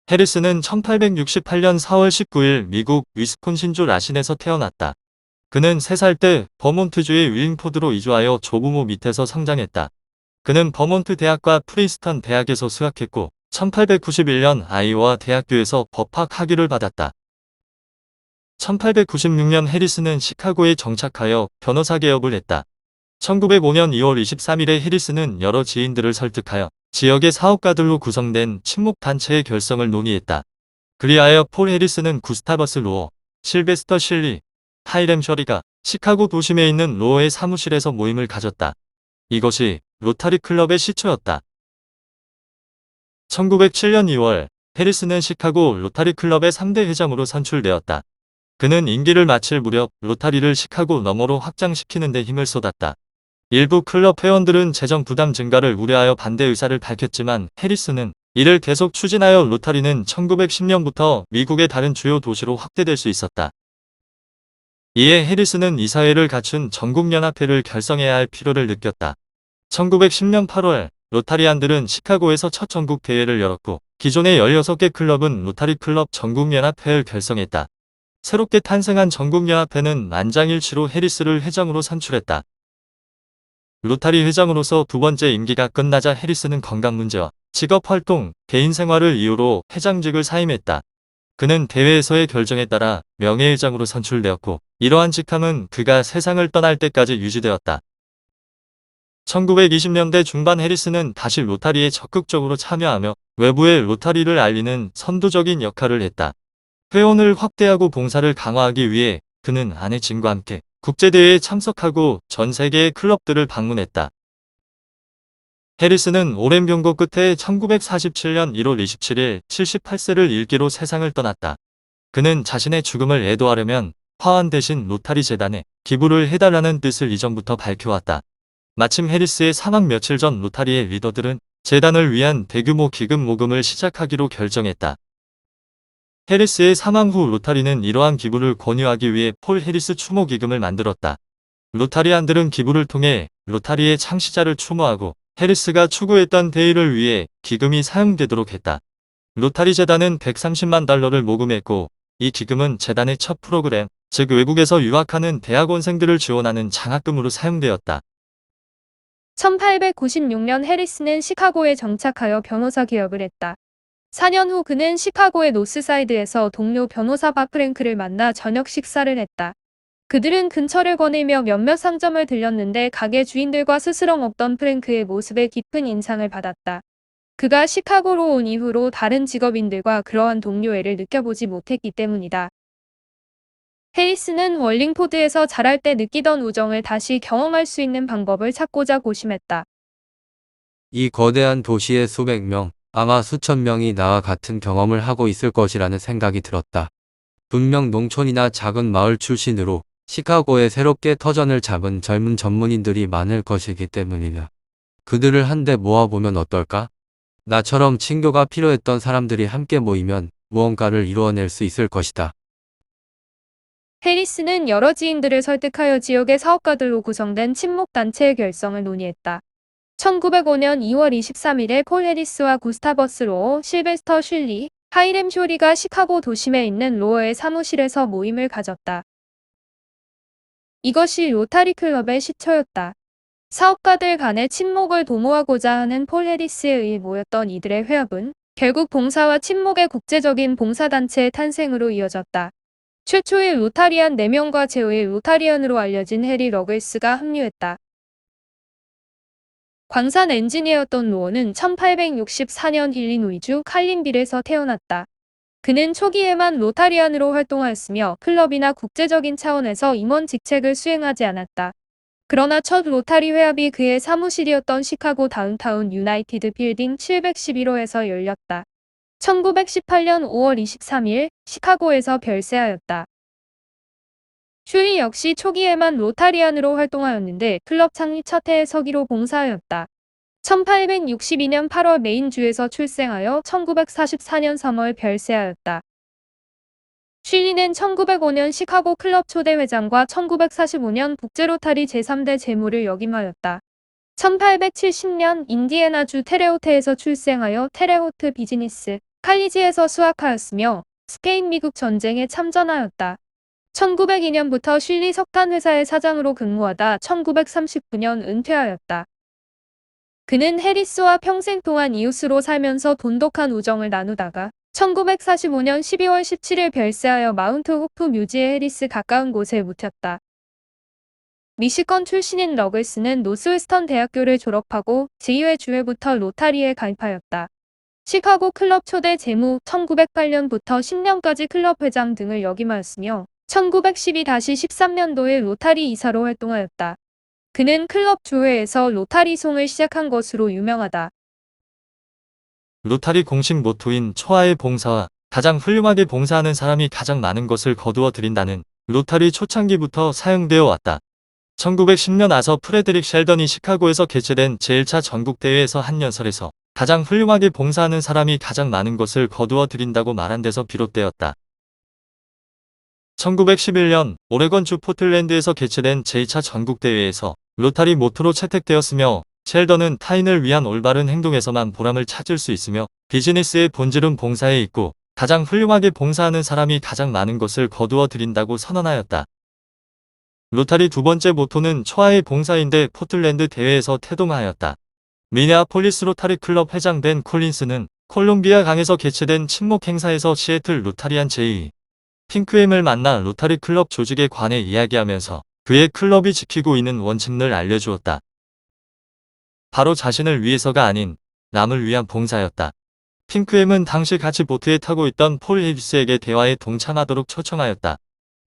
해리스는 1868년 4월 19일 미국 위스콘신주 라신에서 태어났다. 그는 3살 때 버몬트주의 윌링포드로 이주하여 조부모 밑에서 성장했다. 그는 버몬트 대학과 프린스턴 대학에서 수학했고 1891년 아이오와 대학교에서 법학 학위를 받았다. 1896년 해리스는 시카고에 정착하여 변호사 개업을 했다. 1905년 2월 23일에 해리스는 여러 지인들을 설득하여 지역의 사업가들로 구성된 친목단체의 결성을 논의했다. 그리하여 폴 해리스는 구스타버스 로어, 실베스터 실리, 하이렘 셔리가 시카고 도심에 있는 로어의 사무실에서 모임을 가졌다. 이것이 로타리 클럽의 시초였다. 1907년 2월 해리스는 시카고 로타리 클럽의 3대 회장으로 선출되었다. 그는 임기를 마칠 무렵 로타리를 시카고 너머로 확장시키는 데 힘을 쏟았다. 일부 클럽 회원들은 재정 부담 증가를 우려하여 반대 의사를 밝혔지만 해리스는 이를 계속 추진하여 로타리는 1910년부터 미국의 다른 주요 도시로 확대될 수 있었다. 이에 해리스는 이사회를 갖춘 전국연합회를 결성해야 할 필요를 느꼈다. 1910년 8월 로타리안들은 시카고에서 첫 전국 대회를 열었고 기존의 16개 클럽은 로타리 클럽 전국연합회를 결성했다. 새롭게 탄생한 전국연합회는 만장일치로 해리스를 회장으로 선출했다. 로타리 회장으로서 두 번째 임기가 끝나자 해리스는 건강 문제와 직업활동, 개인생활을 이유로 회장직을 사임했다. 그는 대회에서의 결정에 따라 명예회장으로 선출되었고 이러한 직함은 그가 세상을 떠날 때까지 유지되었다. 1920년대 중반 해리스는 다시 로타리에 적극적으로 참여하며 외부에 로타리를 알리는 선도적인 역할을 했다. 회원을 확대하고 봉사를 강화하기 위해 그는 아내 진과 함께 국제대회에 참석하고 전 세계의 클럽들을 방문했다. 해리스는 오랜 병고 끝에 1947년 1월 27일 78세를 일기로 세상을 떠났다. 그는 자신의 죽음을 애도하려면 화환 대신 로타리 재단에 기부를 해달라는 뜻을 이전부터 밝혀왔다. 마침 해리스의 사망 며칠 전 로타리의 리더들은 재단을 위한 대규모 기금 모금을 시작하기로 결정했다. 해리스의 사망 후 로타리는 이러한 기부를 권유하기 위해 폴 해리스 추모 기금을 만들었다. 로타리안들은 기부를 통해 로타리의 창시자를 추모하고 해리스가 추구했던 대의를 위해 기금이 사용되도록 했다. 로타리 재단은 130만 달러를 모금했고 이 기금은 재단의 첫 프로그램, 즉 외국에서 유학하는 대학원생들을 지원하는 장학금으로 사용되었다. 1896년 해리스는 시카고에 정착하여 변호사 개업을 했다. 4년 후 그는 시카고의 노스사이드에서 동료 변호사 박 프랭크를 만나 저녁 식사를 했다. 그들은 근처를 거닐며 몇몇 상점을 들렸는데 가게 주인들과 스스럼 없던 프랭크의 모습에 깊은 인상을 받았다. 그가 시카고로 온 이후로 다른 직업인들과 그러한 동료애를 느껴보지 못했기 때문이다. 해리스는 월링포드에서 자랄 때 느끼던 우정을 다시 경험할 수 있는 방법을 찾고자 고심했다. 이 거대한 도시의 수백 명, 아마 수천 명이 나와 같은 경험을 하고 있을 것이라는 생각이 들었다. 분명 농촌이나 작은 마을 출신으로 시카고에 새롭게 터전을 잡은 젊은 전문인들이 많을 것이기 때문이다. 그들을 한데 모아보면 어떨까? 나처럼 친교가 필요했던 사람들이 함께 모이면 무언가를 이루어낼 수 있을 것이다. 해리스는 여러 지인들을 설득하여 지역의 사업가들로 구성된 친목단체의 결성을 논의했다. 1905년 2월 23일에 폴 해리스와 구스타버스 로어, 실베스터 슐리, 하이렘 쇼리가 시카고 도심에 있는 로어의 사무실에서 모임을 가졌다. 이것이 로타리 클럽의 시초였다. 사업가들 간의 친목을 도모하고자 하는 폴 해리스에 의해 모였던 이들의 회합은 결국 봉사와 친목의 국제적인 봉사단체의 탄생으로 이어졌다. 최초의 로타리안 4명과 제후의 로타리안으로 알려진 해리 러글스가 합류했다. 광산 엔지니어였던 로어는 1864년 일리노이주 칼린빌에서 태어났다. 그는 초기에만 로타리안으로 활동하였으며 클럽이나 국제적인 차원에서 임원 직책을 수행하지 않았다. 그러나 첫 로타리 회합이 그의 사무실이었던 시카고 다운타운 유나이티드 빌딩 711호에서 열렸다. 1918년 5월 23일 시카고에서 별세하였다. 슈리 역시 초기에만 로타리안으로 활동하였는데 클럽 창립 첫 해에 서기로 봉사하였다. 1862년 8월 메인주에서 출생하여 1944년 3월 별세하였다. 슈리는 1905년 시카고 클럽 초대 회장과 1945년 국제로타리 제3대 재무를 역임하였다. 1870년 인디애나주 테레호테에서 출생하여 테레호트 비즈니스 칼리지에서 수학하였으며 스페인-미국 전쟁에 참전하였다. 1902년부터 슐리 석탄 회사의 사장으로 근무하다 1939년 은퇴하였다. 그는 해리스와 평생 동안 이웃으로 살면서 돈독한 우정을 나누다가 1945년 12월 17일 별세하여 마운트 호프 묘지의 해리스 가까운 곳에 묻혔다. 미시건 출신인 러글스는 노스웨스턴 대학교를 졸업하고 제2회 주회부터 로타리에 가입하였다. 시카고 클럽 초대 재무 1908년부터 10년까지 클럽 회장 등을 역임하였으며 1912-13년도에 로타리 이사로 활동하였다. 그는 클럽 조회에서 로타리 송을 시작한 것으로 유명하다. 로타리 공식 모토인 초아의 봉사와 가장 훌륭하게 봉사하는 사람이 가장 많은 것을 거두어 드린다는 로타리 초창기부터 사용되어 왔다. 1910년 아서 프레드릭 셸던이 시카고에서 개최된 제1차 전국대회에서 한 연설에서 가장 훌륭하게 봉사하는 사람이 가장 많은 것을 거두어 드린다고 말한 데서 비롯되었다. 1911년 오레곤주 포틀랜드에서 개최된 제2차 전국대회에서 로타리 모토로 채택되었으며 셸던은 타인을 위한 올바른 행동에서만 보람을 찾을 수 있으며 비즈니스의 본질은 봉사에 있고 가장 훌륭하게 봉사하는 사람이 가장 많은 것을 거두어 드린다고 선언하였다. 로타리 두 번째 모토는 초아의 봉사인데 포틀랜드 대회에서 태동하였다. 미네아폴리스 로타리 클럽 회장 벤 콜린스는 콜롬비아 강에서 개최된 친목 행사에서 시애틀 로타리안 제2 핑크엠을 만나 로타리 클럽 조직에 관해 이야기하면서 그의 클럽이 지키고 있는 원칙을 알려주었다. 바로 자신을 위해서가 아닌 남을 위한 봉사였다. 핑크엠은 당시 같이 보트에 타고 있던 폴 해리스에게 대화에 동참하도록 초청하였다.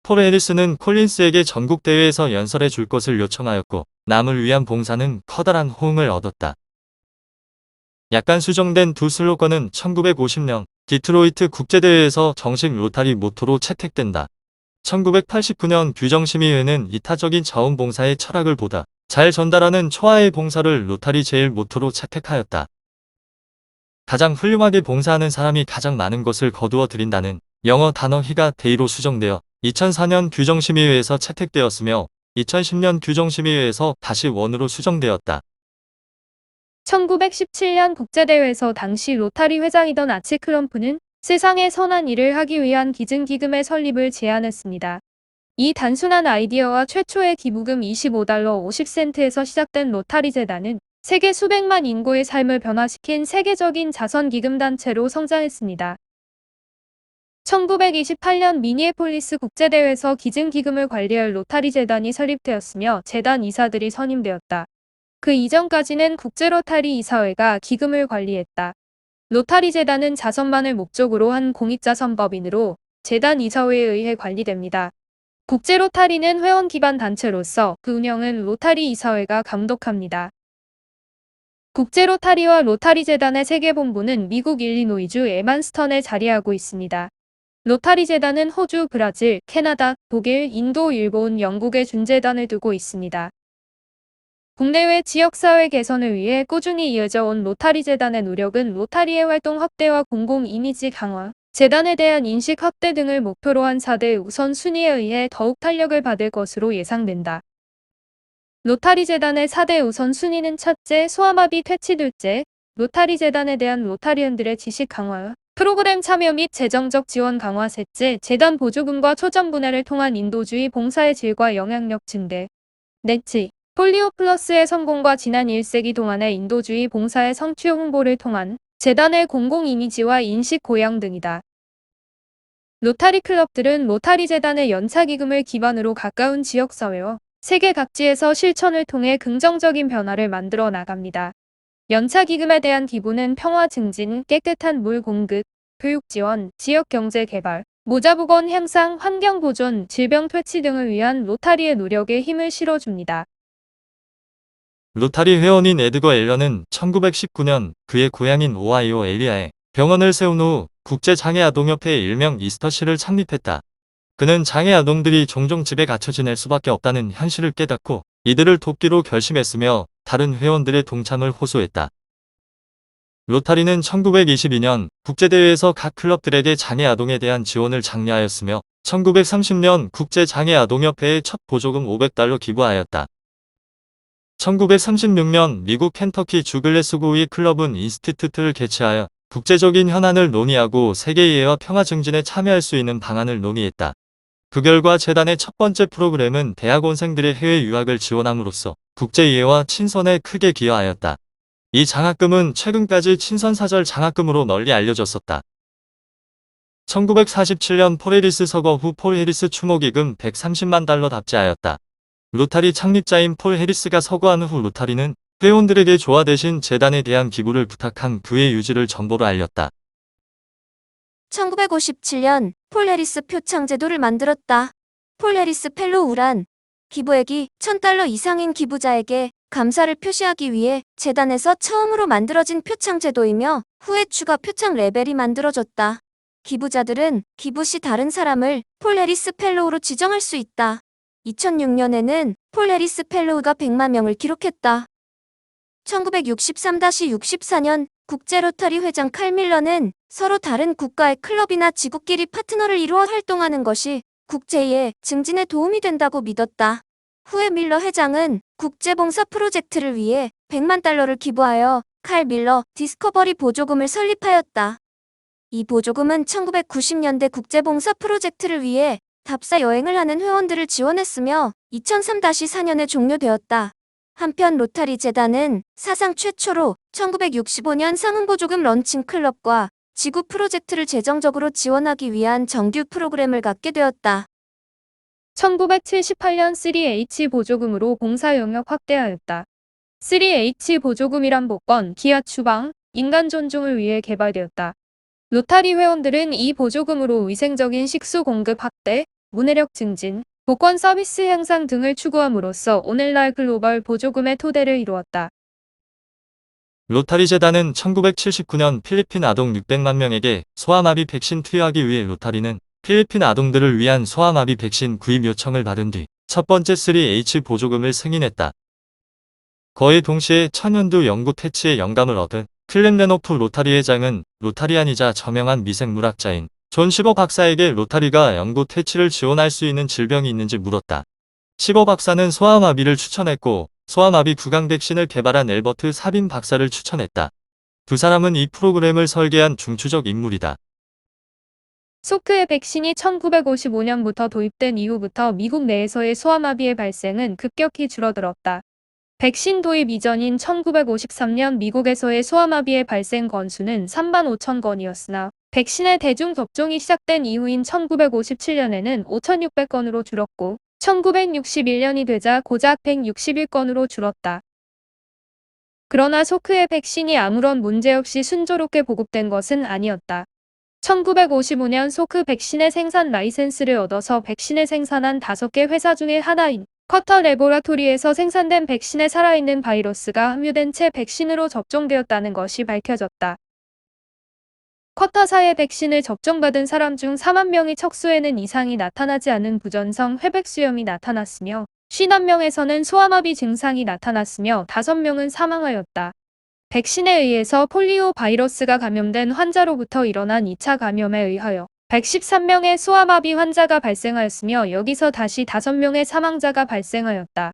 폴 해리스는 콜린스에게 전국대회에서 연설해 줄 것을 요청하였고 남을 위한 봉사는 커다란 호응을 얻었다. 약간 수정된 두 슬로건은 1950년 디트로이트 국제대회에서 정식 로타리 모토로 채택된다. 1989년 규정심의회는 이타적인 자원봉사의 철학을 보다 잘 전달하는 초아의 봉사를 로타리 제일 모토로 채택하였다. 가장 훌륭하게 봉사하는 사람이 가장 많은 것을 거두어 드린다는 영어 단어 히가 데이로 수정되어 2004년 규정심의회에서 채택되었으며 2010년 규정심의회에서 다시 원으로 수정되었다. 1917년 국제대회에서 당시 로타리 회장이던 아치 클럼프는 세상에 선한 일을 하기 위한 기증기금의 설립을 제안했습니다. 이 단순한 아이디어와 최초의 기부금 25달러 50센트에서 시작된 로타리 재단은 세계 수백만 인구의 삶을 변화시킨 세계적인 자선기금단체로 성장했습니다. 1928년 미니애폴리스 국제대회에서 기증기금을 관리할 로타리 재단이 설립되었으며 재단 이사들이 선임되었다. 그 이전까지는 국제로타리 이사회가 기금을 관리했다. 로타리 재단은 자선만을 목적으로 한 공익자선법인으로 재단 이사회에 의해 관리됩니다. 국제로타리는 회원 기반 단체로서 그 운영은 로타리 이사회가 감독합니다. 국제로타리와 로타리 재단의 세계본부는 미국 일리노이주 에만스턴에 자리하고 있습니다. 로타리 재단은 호주, 브라질, 캐나다, 독일, 인도, 일본, 영국에 준재단을 두고 있습니다. 국내외 지역사회 개선을 위해 꾸준히 이어져 온 로타리 재단의 노력은 로타리의 활동 확대와 공공 이미지 강화, 재단에 대한 인식 확대 등을 목표로 한 4대 우선순위에 의해 더욱 탄력을 받을 것으로 예상된다. 로타리 재단의 4대 우선순위는 첫째, 소아마비 퇴치 둘째, 로타리 재단에 대한 로타리언들의 지식 강화, 프로그램 참여 및 재정적 지원 강화 셋째, 재단 보조금과 초점 분해를 통한 인도주의 봉사의 질과 영향력 증대 넷째, 폴리오 플러스의 성공과 지난 1세기 동안의 인도주의 봉사의 성취 홍보를 통한 재단의 공공 이미지와 인식 고양 등이다. 로타리 클럽들은 로타리 재단의 연차기금을 기반으로 가까운 지역사회와 세계 각지에서 실천을 통해 긍정적인 변화를 만들어 나갑니다. 연차기금에 대한 기부는 평화 증진, 깨끗한 물 공급, 교육 지원, 지역 경제 개발, 모자보건 향상, 환경 보존, 질병 퇴치 등을 위한 로타리의 노력에 힘을 실어줍니다. 로타리 회원인 에드거 앨런은 1919년 그의 고향인 오하이오 엘리아에 병원을 세운 후 국제장애아동협회 일명 이스터시를 창립했다. 그는 장애아동들이 종종 집에 갇혀 지낼 수밖에 없다는 현실을 깨닫고 이들을 돕기로 결심했으며 다른 회원들의 동참을 호소했다. 로타리는 1922년 국제대회에서 각 클럽들에게 장애아동에 대한 지원을 장려하였으며 1930년 국제장애아동협회에 첫 보조금 500달러 기부하였다. 1936년 미국 켄터키 주 글래스고의 클럽은 인스티튜트를 개최하여 국제적인 현안을 논의하고 세계 이해와 평화 증진에 참여할 수 있는 방안을 논의했다. 그 결과 재단의 첫 번째 프로그램은 대학원생들의 해외 유학을 지원함으로써 국제 이해와 친선에 크게 기여하였다. 이 장학금은 최근까지 친선사절 장학금으로 널리 알려졌었다. 1947년 폴 해리스 서거 후 폴 해리스 추모기금 130만 달러 답지하였다. 로타리 창립자인 폴 해리스가 서거한 후 로타리는 회원들에게 조화 대신 재단에 대한 기부를 부탁한 그의 유지를 정보로 알렸다. 1957년 폴 해리스 표창 제도를 만들었다. 폴 해리스 펠로우란 기부액이 $1,000 이상인 기부자에게 감사를 표시하기 위해 재단에서 처음으로 만들어진 표창 제도이며 후에 추가 표창 레벨이 만들어졌다. 기부자들은 기부 시 다른 사람을 폴 해리스 펠로우로 지정할 수 있다. 2006년에는 폴 해리스 펠로우가 100만 명을 기록했다. 1963-64년 국제 로터리 회장 칼 밀러는 서로 다른 국가의 클럽이나 지구끼리 파트너를 이루어 활동하는 것이 국제이해 증진에 도움이 된다고 믿었다. 후에 밀러 회장은 국제봉사 프로젝트를 위해 100만 달러를 기부하여 칼 밀러 디스커버리 보조금을 설립하였다. 이 보조금은 1990년대 국제봉사 프로젝트를 위해 답사 여행을 하는 회원들을 지원했으며 2003-4년에 종료되었다. 한편 로타리 재단은 사상 최초로 1965년 상응보조금 런칭 클럽과 지구 프로젝트를 재정적으로 지원하기 위한 정규 프로그램을 갖게 되었다. 1978년 3H 보조금으로 봉사 영역 확대하였다. 3H 보조금이란 복권, 기아 추방, 인간 존중을 위해 개발되었다. 로타리 회원들은 이 보조금으로 위생적인 식수 공급 확대, 문해력 증진, 복권 서비스 향상 등을 추구함으로써 오늘날 글로벌 보조금의 토대를 이루었다. 로타리 재단은 1979년 필리핀 아동 600만 명에게 소아마비 백신 투여하기 위해 로타리는 필리핀 아동들을 위한 소아마비 백신 구입 요청을 받은 뒤 첫 번째 3H 보조금을 승인했다. 거의 동시에 천연두 연구 퇴치에 영감을 얻은 클랩 레노프 로타리 회장은 로타리안이자 저명한 미생물학자인 존 시버 박사에게 로타리가 연구 퇴치를 지원할 수 있는 질병이 있는지 물었다. 시버 박사는 소아마비를 추천했고 소아마비 구강 백신을 개발한 엘버트 사빈 박사를 추천했다. 두 사람은 이 프로그램을 설계한 중추적 인물이다. 소크의 백신이 1955년부터 도입된 이후부터 미국 내에서의 소아마비의 발생은 급격히 줄어들었다. 백신 도입 이전인 1953년 미국에서의 소아마비의 발생 건수는 3만 5천 건이었으나 백신의 대중 접종이 시작된 이후인 1957년에는 5,600건으로 줄었고 1961년이 되자 고작 161건으로 줄었다. 그러나 소크의 백신이 아무런 문제 없이 순조롭게 보급된 것은 아니었다. 1955년 소크 백신의 생산 라이센스를 얻어서 백신을 생산한 5개 회사 중의 하나인 커터 레보라토리에서 생산된 백신에 살아있는 바이러스가 함유된 채 백신으로 접종되었다는 것이 밝혀졌다. 커터사의 백신을 접종받은 사람 중 4만 명의 척수에는 이상이 나타나지 않은 부전성 회백수염이 나타났으며 50명에서는 소아마비 증상이 나타났으며 5명은 사망하였다. 백신에 의해서 폴리오 바이러스가 감염된 환자로부터 일어난 2차 감염에 의하여 113명의 소아마비 환자가 발생하였으며 여기서 다시 5명의 사망자가 발생하였다.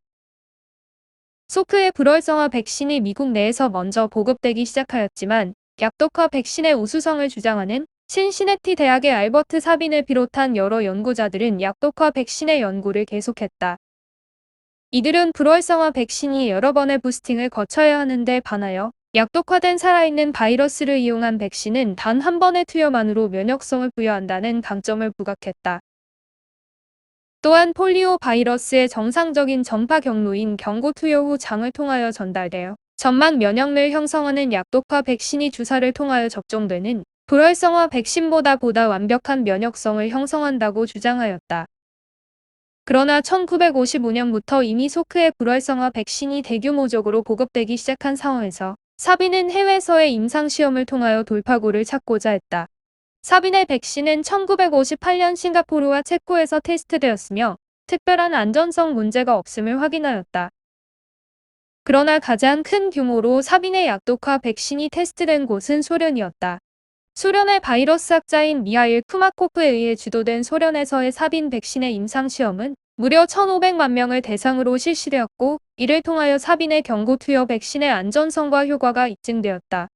소크의 불활성화 백신이 미국 내에서 먼저 보급되기 시작하였지만 약독화 백신의 우수성을 주장하는 신시내티 대학의 알버트 사빈을 비롯한 여러 연구자들은 약독화 백신의 연구를 계속했다. 이들은 불활성화 백신이 여러 번의 부스팅을 거쳐야 하는데 반하여 약독화된 살아있는 바이러스를 이용한 백신은 단 한 번의 투여만으로 면역성을 부여한다는 강점을 부각했다. 또한 폴리오 바이러스의 정상적인 전파 경로인 경고 투여 후 장을 통하여 전달되어 점막 면역을 형성하는 약독화 백신이 주사를 통하여 접종되는 불활성화 백신보다 완벽한 면역성을 형성한다고 주장하였다. 그러나 1955년부터 이미 소크의 불활성화 백신이 대규모적으로 보급되기 시작한 상황에서 사빈은 해외에서의 임상시험을 통하여 돌파구를 찾고자 했다. 사빈의 백신은 1958년 싱가포르와 체코에서 테스트되었으며 특별한 안전성 문제가 없음을 확인하였다. 그러나 가장 큰 규모로 사빈의 약독화 백신이 테스트된 곳은 소련이었다. 소련의 바이러스 학자인 미하일 쿠마코프에 의해 주도된 소련에서의 사빈 백신의 임상시험은 무려 1,500만 명을 대상으로 실시되었고 이를 통하여 사빈의 경고 투여 백신의 안전성과 효과가 입증되었다.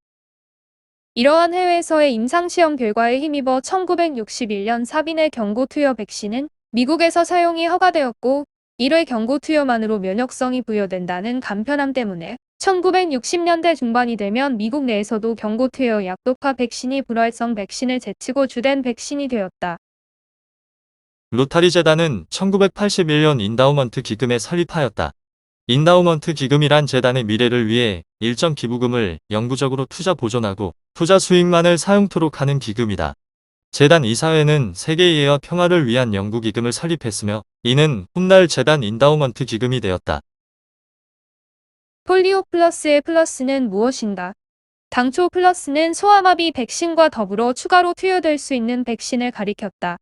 이러한 해외에서의 임상시험 결과에 힘입어 1961년 사빈의 경고 투여 백신은 미국에서 사용이 허가되었고 1회 경고 투여만으로 면역성이 부여된다는 간편함 때문에 1960년대 중반이 되면 미국 내에서도 경고 투여 약독화 백신이 불활성 백신을 제치고 주된 백신이 되었다. 로타리 재단은 1981년 인다우먼트 기금에 설립하였다. 인다우먼트 기금이란 재단의 미래를 위해 일정 기부금을 영구적으로 투자 보존하고 투자 수익만을 사용토록 하는 기금이다. 재단 이사회는 세계이해와 평화를 위한 연구기금을 설립했으며 이는 훗날 재단 인다우먼트 기금이 되었다. 폴리오 플러스의 플러스는 무엇인가? 당초 플러스는 소아마비 백신과 더불어 추가로 투여될 수 있는 백신을 가리켰다.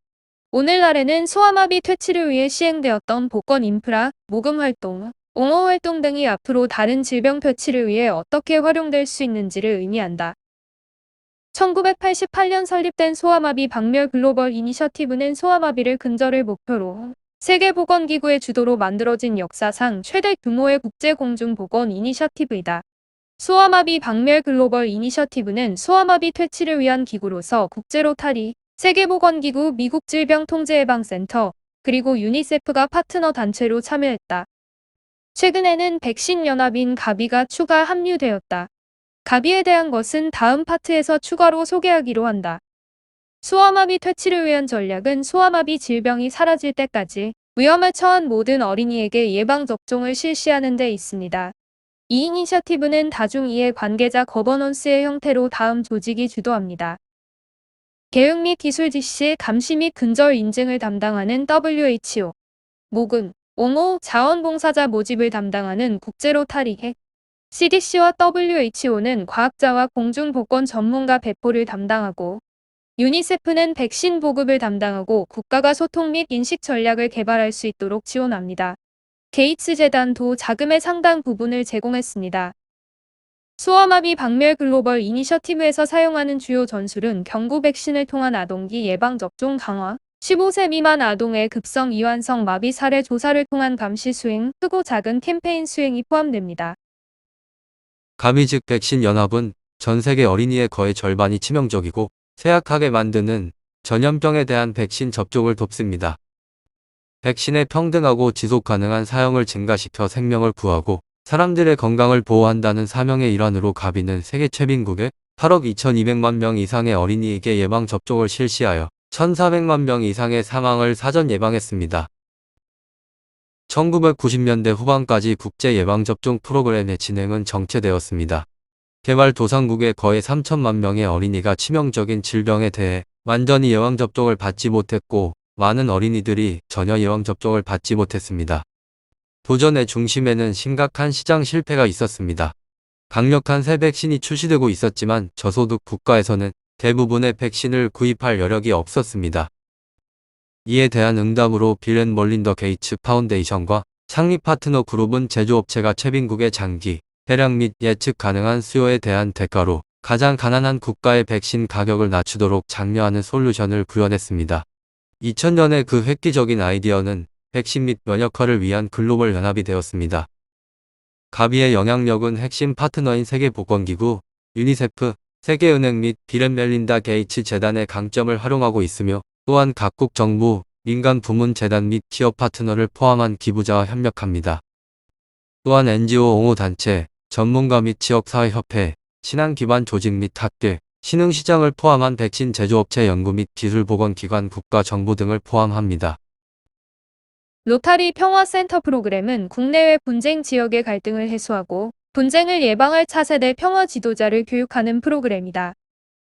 오늘날에는 소아마비 퇴치를 위해 시행되었던 복권 인프라, 모금 활동, 옹호 활동 등이 앞으로 다른 질병 퇴치를 위해 어떻게 활용될 수 있는지를 의미한다. 1988년 설립된 소아마비 박멸 글로벌 이니셔티브는 소아마비를 근절을 목표로 세계보건기구의 주도로 만들어진 역사상 최대 규모의 국제공중보건 이니셔티브이다. 소아마비 박멸 글로벌 이니셔티브는 소아마비 퇴치를 위한 기구로서 국제로타리, 세계보건기구, 미국질병통제예방센터, 그리고 유니세프가 파트너 단체로 참여했다. 최근에는 백신연합인 가비가 추가 합류되었다. 가비에 대한 것은 다음 파트에서 추가로 소개하기로 한다. 소아마비 퇴치를 위한 전략은 소아마비 질병이 사라질 때까지 위험에 처한 모든 어린이에게 예방접종을 실시하는 데 있습니다. 이 이니셔티브는 다중이해 관계자 거버넌스의 형태로 다음 조직이 주도합니다. 계획 및 기술 지시, 감시 및 근절 인증을 담당하는 WHO, 모금, 옹호, 자원봉사자 모집을 담당하는 국제로타리회, CDC와 WHO는 과학자와 공중보건 전문가 배포를 담당하고 유니세프는 백신 보급을 담당하고 국가가 소통 및 인식 전략을 개발할 수 있도록 지원합니다. 게이츠 재단도 자금의 상당 부분을 제공했습니다. 소아마비 박멸 글로벌 이니셔티브에서 사용하는 주요 전술은 경구 백신을 통한 아동기 예방접종 강화, 15세 미만 아동의 급성 이완성 마비 사례 조사를 통한 감시 수행, 크고 작은 캠페인 수행이 포함됩니다. 가비 즉 백신 연합은 전 세계 어린이의 거의 절반이 치명적이고 쇠약하게 만드는 전염병에 대한 백신 접종을 돕습니다. 백신의 평등하고 지속 가능한 사용을 증가시켜 생명을 구하고 사람들의 건강을 보호한다는 사명의 일환으로 가비는 세계 최빈국에 8억 2,200만 명 이상의 어린이에게 예방접종을 실시하여 1,400만 명 이상의 사망을 사전 예방했습니다. 1990년대 후반까지 국제 예방접종 프로그램의 진행은 정체되었습니다. 개발도상국의 거의 3천만 명의 어린이가 치명적인 질병에 대해 완전히 예방접종을 받지 못했고 많은 어린이들이 전혀 예방접종을 받지 못했습니다. 도전의 중심에는 심각한 시장 실패가 있었습니다. 강력한 새 백신이 출시되고 있었지만 저소득 국가에서는 대부분의 백신을 구입할 여력이 없었습니다. 이에 대한 응답으로 빌 앤 멀린더 게이츠 파운데이션과 창립 파트너 그룹은 제조업체가 최빈국의 장기, 대량 및 예측 가능한 수요에 대한 대가로 가장 가난한 국가의 백신 가격을 낮추도록 장려하는 솔루션을 구현했습니다. 2000년에 그 획기적인 아이디어는 백신 및 면역화를 위한 글로벌 연합이 되었습니다. 가비의 영향력은 핵심 파트너인 세계보건기구, 유니세프, 세계은행 및 빌 앤 멜린다 게이츠 재단의 강점을 활용하고 있으며 또한 각국 정부, 민간 부문 재단 및 기업 파트너를 포함한 기부자와 협력합니다. 또한 NGO 옹호단체, 전문가 및 지역사회협회, 신앙 기반 조직 및 학계, 신흥시장을 포함한 백신 제조업체 연구 및 기술보건기관 국가 정부 등을 포함합니다. 로타리 평화센터 프로그램은 국내외 분쟁 지역의 갈등을 해소하고 분쟁을 예방할 차세대 평화 지도자를 교육하는 프로그램이다.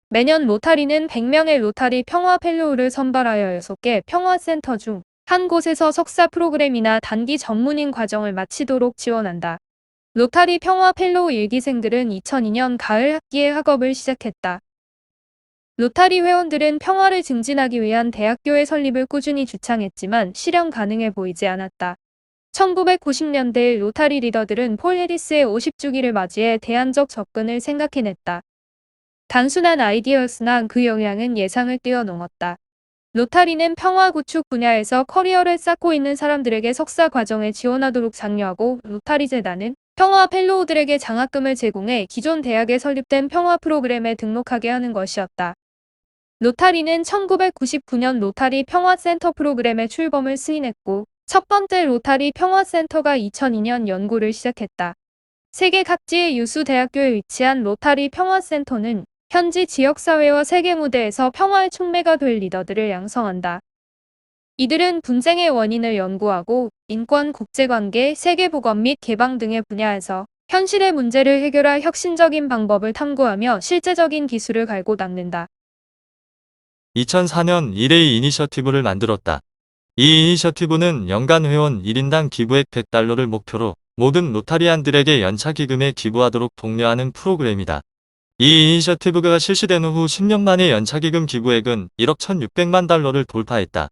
매년 로타리는 100명의 로타리 평화 펠로우를 선발하여 6개 평화센터 중 한 곳에서 석사 프로그램이나 단기 전문인 과정을 마치도록 지원한다. 로타리 평화 펠로우 일기생들은 2002년 가을 학기에 학업을 시작했다. 로타리 회원들은 평화를 증진하기 위한 대학교의 설립을 꾸준히 주창했지만 실현 가능해 보이지 않았다. 1990년대 로타리 리더들은 폴 해리스의 50주기를 맞이해 대안적 접근을 생각해냈다. 단순한 아이디어였으나 그 영향은 예상을 뛰어넘었다. 로타리는 평화 구축 분야에서 커리어를 쌓고 있는 사람들에게 석사 과정에 지원하도록 장려하고 로타리 재단은 평화 펠로우들에게 장학금을 제공해 기존 대학에 설립된 평화 프로그램에 등록하게 하는 것이었다. 로타리는 1999년 로타리 평화센터 프로그램에 출범을 시인했고, 첫 번째 로타리 평화센터가 2002년 연구를 시작했다. 세계 각지의 유수 대학교에 위치한 로타리 평화센터는 현지 지역사회와 세계 무대에서 평화의 촉매가 될 리더들을 양성한다. 이들은 분쟁의 원인을 연구하고 인권, 국제관계, 세계보건 및 개방 등의 분야에서 현실의 문제를 해결할 혁신적인 방법을 탐구하며 실제적인 기술을 갈고 닦는다. 2004년 1회 이니셔티브를 만들었다. 이 이니셔티브는 연간 회원 1인당 기부액 100달러를 목표로 모든 로타리안들에게 연차 기금에 기부하도록 독려하는 프로그램이다. 이 이니셔티브가 실시된 후 10년 만에 연차 기금 기부액은 1억 1,600만 달러를 돌파했다.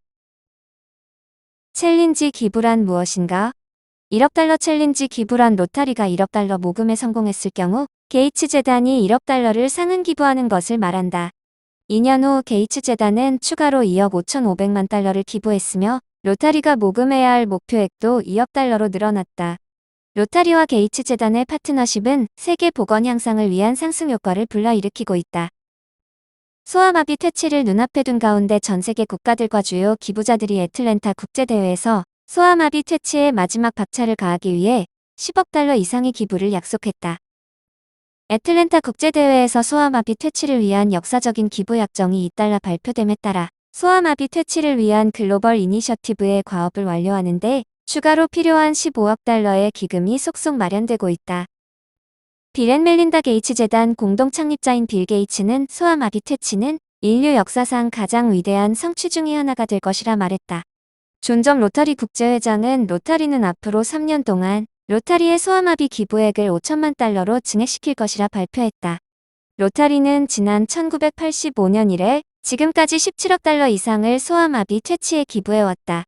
챌린지 기부란 무엇인가? 1억 달러 챌린지 기부란 로타리가 1억 달러 모금에 성공했을 경우 게이츠 재단이 1억 달러를 상응 기부하는 것을 말한다. 2년 후 게이츠 재단은 추가로 2억 5,500만 달러를 기부했으며 로타리가 모금해야 할 목표액도 2억 달러로 늘어났다. 로타리와 게이츠 재단의 파트너십은 세계 보건 향상을 위한 상승 효과를 불러일으키고 있다. 소아마비 퇴치를 눈앞에 둔 가운데 전 세계 국가들과 주요 기부자들이 애틀랜타 국제대회에서 소아마비 퇴치에 마지막 박차를 가하기 위해 10억 달러 이상의 기부를 약속했다. 애틀랜타 국제대회에서 소아마비 퇴치를 위한 역사적인 기부 약정이 잇달라 발표됨에 따라 소아마비 퇴치를 위한 글로벌 이니셔티브의 과업을 완료하는 데 추가로 필요한 15억 달러의 기금이 속속 마련되고 있다. 빌 앤 멜린다 게이츠 재단 공동 창립자인 빌 게이츠는 소아마비 퇴치는 인류 역사상 가장 위대한 성취 중의 하나가 될 것이라 말했다. 존 로타리 국제회장은 로타리는 앞으로 3년 동안 로타리의 소아마비 기부액을 5천만 달러로 증액시킬 것이라 발표했다. 로타리는 지난 1985년 이래 지금까지 17억 달러 이상을 소아마비 퇴치에 기부해왔다.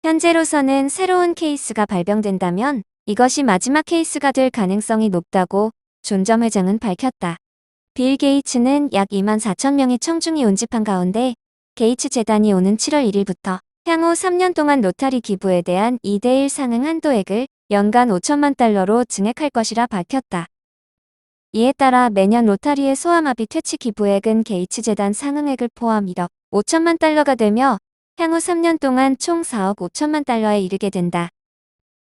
현재로서는 새로운 케이스가 발병된다면 이것이 마지막 케이스가 될 가능성이 높다고 존 회장은 밝혔다. 빌 게이츠는 약 2만 4천 명의 청중이 운집한 가운데 게이츠 재단이 오는 7월 1일부터 향후 3년 동안 로타리 기부에 대한 2대1 상응 한도액을 연간 5천만 달러로 증액할 것이라 밝혔다. 이에 따라 매년 로타리의 소아마비 퇴치 기부액은 게이츠 재단 상응액을 포함 1억 5천만 달러가 되며 향후 3년 동안 총 4억 5천만 달러에 이르게 된다.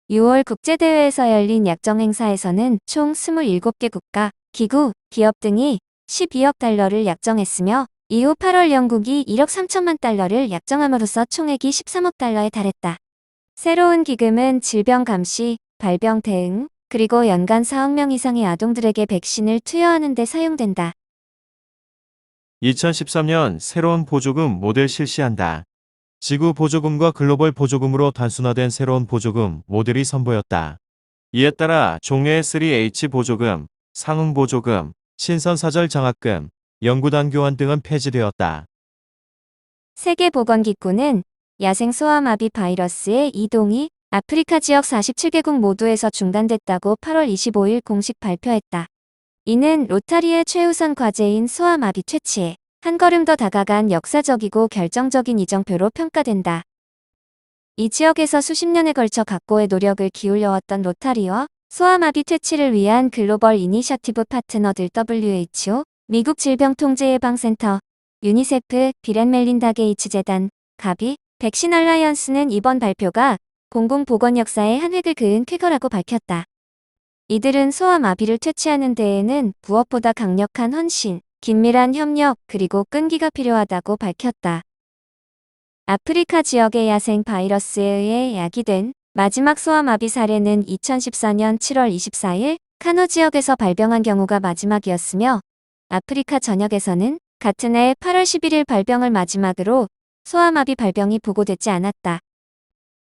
6월 국제대회에서 열린 약정 행사에서는 총 27개 국가, 기구, 기업 등이 12억 달러를 약정했으며 이후 8월 영국이 1억 3천만 달러를 약정함으로써 총액이 13억 달러에 달했다. 새로운 기금은 질병 감시, 발병 대응, 그리고 연간 4억 명 이상의 아동들에게 백신을 투여하는 데 사용된다. 2013년 새로운 보조금 모델 실시한다. 지구 보조금과 글로벌 보조금으로 단순화된 새로운 보조금 모델이 선보였다. 이에 따라 종래의 3H 보조금, 상응 보조금, 신선사절 장학금, 연구단 교환 등은 폐지되었다. 세계보건기구는 야생 소아마비 바이러스의 이동이 아프리카 지역 47개국 모두에서 중단됐다고 8월 25일 공식 발표했다. 이는 로타리의 최우선 과제인 소아마비 퇴치에 한 걸음 더 다가간 역사적이고 결정적인 이정표로 평가된다. 이 지역에서 수십 년에 걸쳐 각고의 노력을 기울여왔던 로타리와 소아마비 퇴치를 위한 글로벌 이니셔티브 파트너들 WHO, 미국 질병통제예방센터, 유니세프, 빌 앤 멜린다 게이츠 재단, 가비, 백신 알라이언스는 이번 발표가 공공보건 역사의 한 획을 그은 쾌거라고 밝혔다. 이들은 소아마비를 퇴치하는 데에는 무엇보다 강력한 헌신, 긴밀한 협력, 그리고 끈기가 필요하다고 밝혔다. 아프리카 지역의 야생 바이러스에 의해 야기된 마지막 소아마비 사례는 2014년 7월 24일 카노 지역에서 발병한 경우가 마지막이었으며 아프리카 전역에서는 같은 해 8월 11일 발병을 마지막으로 소아마비 발병이 보고되지 않았다.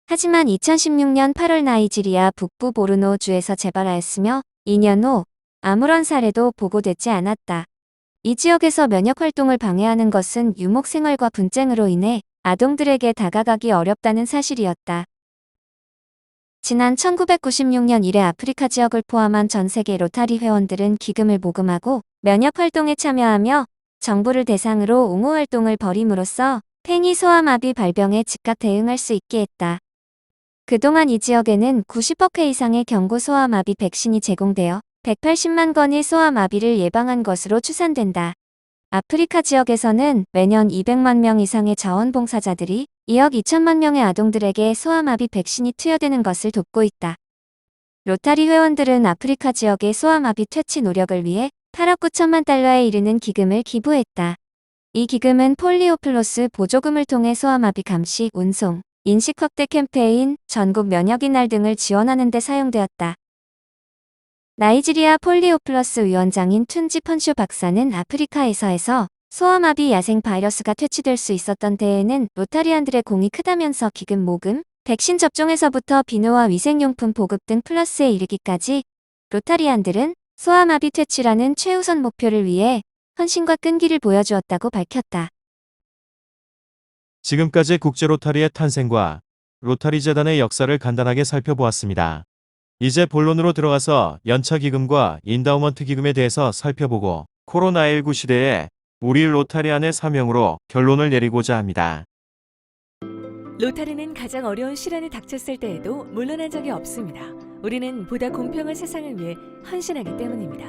하지만 2016년 8월 나이지리아 북부 보르노주에서 재발하였으며 2년 후 아무런 사례도 보고되지 않았다. 이 지역에서 면역 활동을 방해하는 것은 유목 생활과 분쟁으로 인해 아동들에게 다가가기 어렵다는 사실이었다. 지난 1996년 이래 아프리카 지역을 포함한 전 세계 로타리 회원들은 기금을 모금하고 면역 활동에 참여하며 정부를 대상으로 옹호 활동을 벌임으로써 팽이 소아마비 발병에 즉각 대응할 수 있게 했다. 그동안 이 지역에는 90억 회 이상의 경구 소아마비 백신이 제공되어 180만 건의 소아마비를 예방한 것으로 추산된다. 아프리카 지역에서는 매년 200만 명 이상의 자원봉사자들이 2억 2천만 명의 아동들에게 소아마비 백신이 투여되는 것을 돕고 있다. 로타리 회원들은 아프리카 지역의 소아마비 퇴치 노력을 위해 8억 9천만 달러에 이르는 기금을 기부했다. 이 기금은 폴리오플러스 보조금을 통해 소아마비 감시, 운송, 인식 확대 캠페인, 전국 면역인 날 등을 지원하는 데 사용되었다. 나이지리아 폴리오플러스 위원장인 툰지 펀쇼 박사는 아프리카에서 소아마비 야생 바이러스가 퇴치될 수 있었던 때에는 로타리안들의 공이 크다면서 기금 모금, 백신 접종에서부터 비누와 위생용품 보급 등 플러스에 이르기까지 로타리안들은 소아마비 퇴치라는 최우선 목표를 위해 헌신과 끈기를 보여주었다고 밝혔다. 지금까지 국제 로타리의 탄생과 로타리 재단의 역사를 간단하게 살펴보았습니다. 이제 본론으로 들어가서 연차 기금과 인다우먼트 기금에 대해서 살펴보고 코로나19 시대에 우리 로타리안의 사명으로 결론을 내리고자 합니다. 로타리는 가장 어려운 시련이 닥쳤을 때에도 물러난 적이 없습니다. 우리는 보다 공평한 세상을 위해 헌신하기 때문입니다.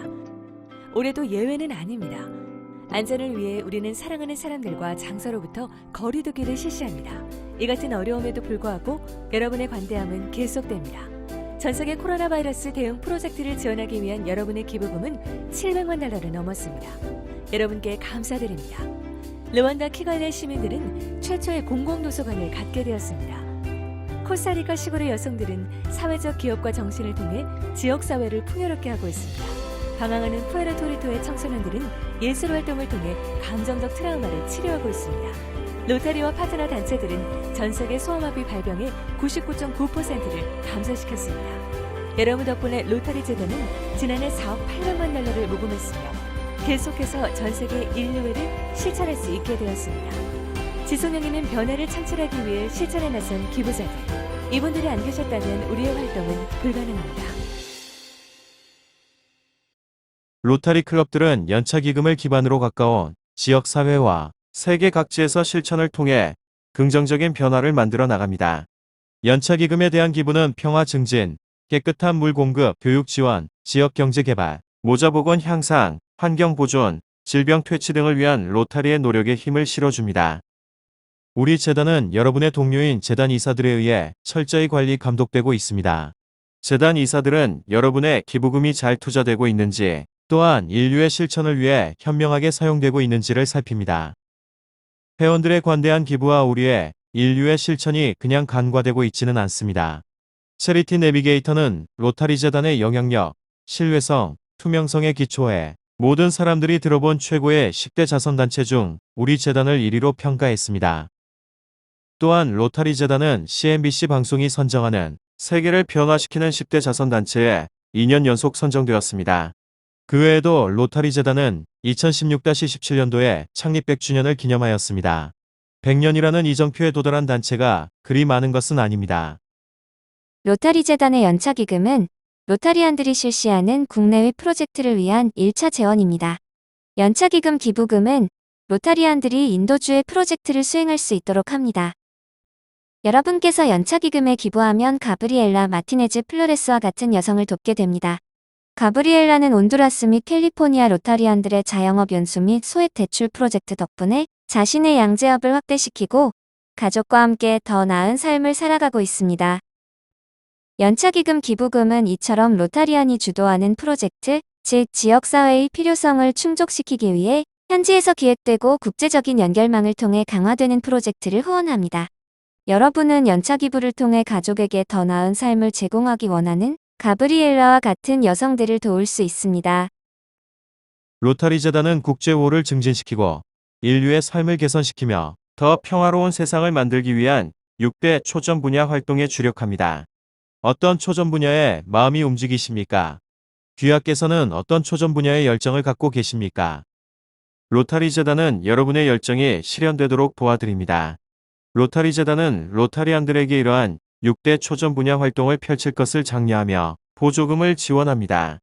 올해도 예외는 아닙니다. 안전을 위해 우리는 사랑하는 사람들과 장소로부터 거리두기를 실시합니다. 이 같은 어려움에도 불구하고 여러분의 관대함은 계속됩니다. 전 세계 코로나 바이러스 대응 프로젝트를 지원하기 위한 여러분의 기부금은 700만 달러를 넘었습니다. 여러분께 감사드립니다. 르완다 키갈레 시민들은 최초의 공공도서관을 갖게 되었습니다. 코스타리카 시골의 여성들은 사회적 기업과 정신을 통해 지역사회를 풍요롭게 하고 있습니다. 방황하는 푸에르토리토의 청소년들은 예술 활동을 통해 감정적 트라우마를 치료하고 있습니다. 로타리와 파트너 단체들은 전 세계 소아마비 발병의 99.9%를 감소시켰습니다. 여러분 덕분에 로타리 재단은 지난해 4억 800만 달러를 모금했으며 계속해서 전 세계 인류애를 실천할 수 있게 되었습니다. 지속력 있는 변화를 창출하기 위해 실천에 나선 기부자들. 이분들이 안 계셨다면 우리의 활동은 불가능합니다. 로타리 클럽들은 연차 기금을 기반으로 가까운 지역 사회와 세계 각지에서 실천을 통해 긍정적인 변화를 만들어 나갑니다. 연차 기금에 대한 기부는 평화 증진, 깨끗한 물 공급, 교육 지원, 지역 경제 개발, 모자 보건 향상, 환경 보존, 질병 퇴치 등을 위한 로타리의 노력에 힘을 실어줍니다. 우리 재단은 여러분의 동료인 재단 이사들에 의해 철저히 관리 감독되고 있습니다. 재단 이사들은 여러분의 기부금이 잘 투자되고 있는지, 또한 인류의 실천을 위해 현명하게 사용되고 있는지를 살핍니다. 회원들의 관대한 기부와 우리의 인류의 실천이 그냥 간과되고 있지는 않습니다. 체리티 내비게이터는 로타리 재단의 영향력, 신뢰성, 투명성에 기초해 모든 사람들이 들어본 최고의 10대 자선단체 중 우리 재단을 1위로 평가했습니다. 또한 로타리 재단은 CNBC 방송이 선정하는 세계를 변화시키는 10대 자선단체에 2년 연속 선정되었습니다. 그 외에도 로타리 재단은 2016-17년도에 창립 100주년을 기념하였습니다. 100년이라는 이정표에 도달한 단체가 그리 많은 것은 아닙니다. 로타리 재단의 연차 기금은 로타리안들이 실시하는 국내외 프로젝트를 위한 1차 재원입니다. 연차 기금 기부금은 로타리안들이 인도주의 프로젝트를 수행할 수 있도록 합니다. 여러분께서 연차 기금에 기부하면 가브리엘라 마티네즈 플로레스와 같은 여성을 돕게 됩니다. 가브리엘라는 온두라스 및 캘리포니아 로타리안들의 자영업 연수 및 소액 대출 프로젝트 덕분에 자신의 양재업을 확대시키고 가족과 함께 더 나은 삶을 살아가고 있습니다. 연차기금 기부금은 이처럼 로타리안이 주도하는 프로젝트, 즉 지역사회의 필요성을 충족시키기 위해 현지에서 기획되고 국제적인 연결망을 통해 강화되는 프로젝트를 후원합니다. 여러분은 연차기부를 통해 가족에게 더 나은 삶을 제공하기 원하는 가브리엘라와 같은 여성들을 도울 수 있습니다. 로타리 재단은 국제우호를 증진시키고 인류의 삶을 개선시키며 더 평화로운 세상을 만들기 위한 6대 초점 분야 활동에 주력합니다. 어떤 초점 분야에 마음이 움직이십니까? 귀하께서는 어떤 초점 분야의 열정을 갖고 계십니까? 로타리 재단은 여러분의 열정이 실현되도록 도와드립니다. 로타리 재단은 로타리안들에게 이러한 6대 초점 분야 활동을 펼칠 것을 장려하며 보조금을 지원합니다.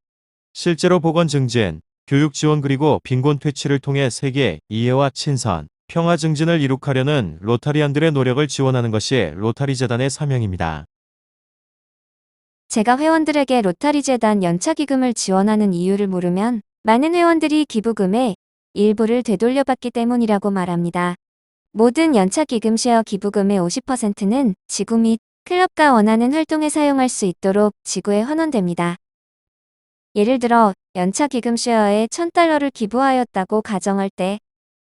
실제로 보건 증진, 교육 지원 그리고 빈곤 퇴치를 통해 세계 이해와 친선, 평화 증진을 이룩하려는 로타리안들의 노력을 지원하는 것이 로타리 재단의 사명입니다. 제가 회원들에게 로타리 재단 연차 기금을 지원하는 이유를 물으면 많은 회원들이 기부금의 일부를 되돌려받기 때문이라고 말합니다. 모든 연차 기금 쉐어 기부금의 50%는 지구 및 클럽가 원하는 활동에 사용할 수 있도록 지구에 환원됩니다. 예를 들어 연차 기금 쉐어에 $1,000를 기부하였다고 가정할 때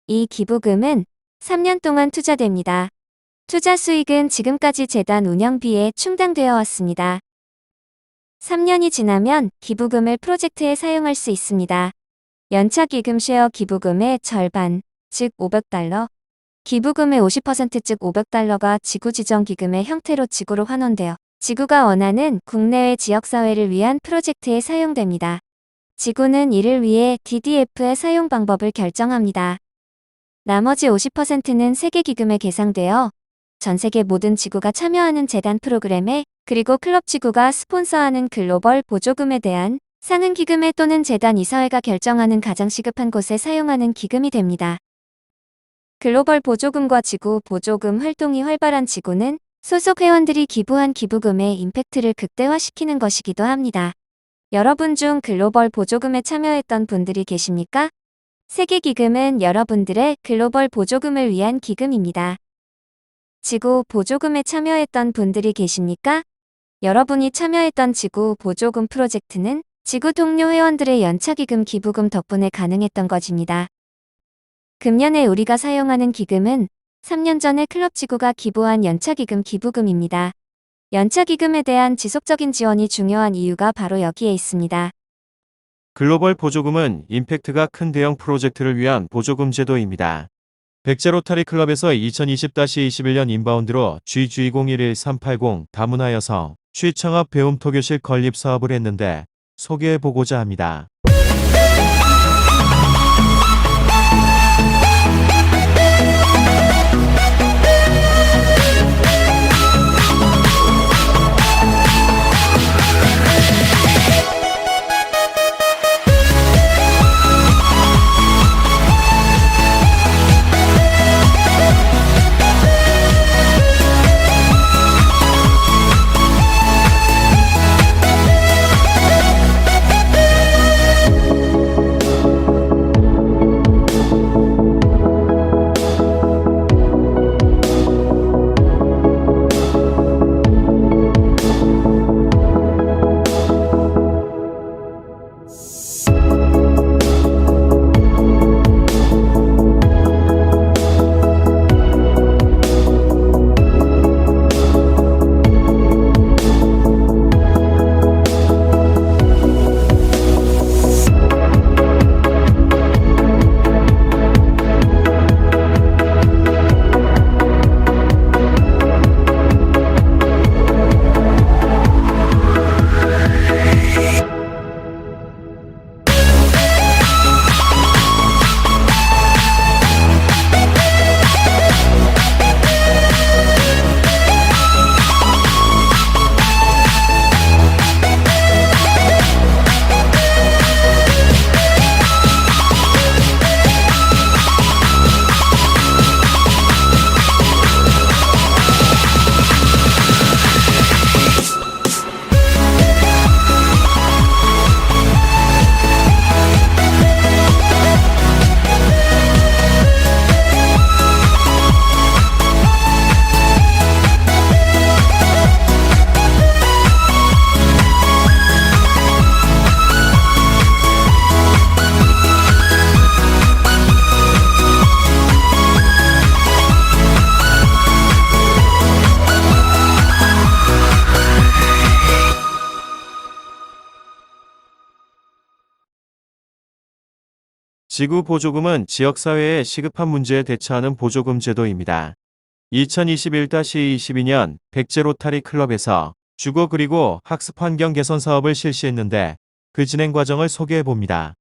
이 기부금은 3년 동안 투자됩니다. 투자 수익은 지금까지 재단 운영비에 충당되어 왔습니다. 3년이 지나면 기부금을 프로젝트에 사용할 수 있습니다. 연차 기금 쉐어 기부금의 절반, 즉 $500, 기부금의 50% 즉 $500가 지구 지정 기금의 형태로 지구로 환원되어 지구가 원하는 국내외 지역사회를 위한 프로젝트에 사용됩니다. 지구는 이를 위해 DDF의 사용 방법을 결정합니다. 나머지 50%는 세계 기금에 계상되어 전 세계 모든 지구가 참여하는 재단 프로그램에 그리고 클럽 지구가 스폰서하는 글로벌 보조금에 대한 상응 기금에 또는 재단 이사회가 결정하는 가장 시급한 곳에 사용하는 기금이 됩니다. 글로벌 보조금과 지구 보조금 활동이 활발한 지구는 소속 회원들이 기부한 기부금의 임팩트를 극대화시키는 것이기도 합니다. 여러분 중 글로벌 보조금에 참여했던 분들이 계십니까? 세계 기금은 여러분들의 글로벌 보조금을 위한 기금입니다. 지구 보조금에 참여했던 분들이 계십니까? 여러분이 참여했던 지구 보조금 프로젝트는 지구 동료 회원들의 연차기금 기부금 덕분에 가능했던 것입니다. 금년에 우리가 사용하는 기금은 3년 전에 클럽 지구가 기부한 연차기금 기부금입니다. 연차기금에 대한 지속적인 지원이 중요한 이유가 바로 여기에 있습니다. 글로벌 보조금은 임팩트가 큰 대형 프로젝트를 위한 보조금 제도입니다. 백제 로타리 클럽에서 2020-21년 인바운드로 G2011-380 다문화여성 취청합 배움 토교실 건립 사업을 했는데 소개해보고자 합니다. 지구 보조금은 지역사회의 시급한 문제에 대처하는 보조금 제도입니다. 2021-22년 백제 로타리 클럽에서 주거 그리고 학습 환경 개선 사업을 실시했는데 그 진행 과정을 소개해 봅니다.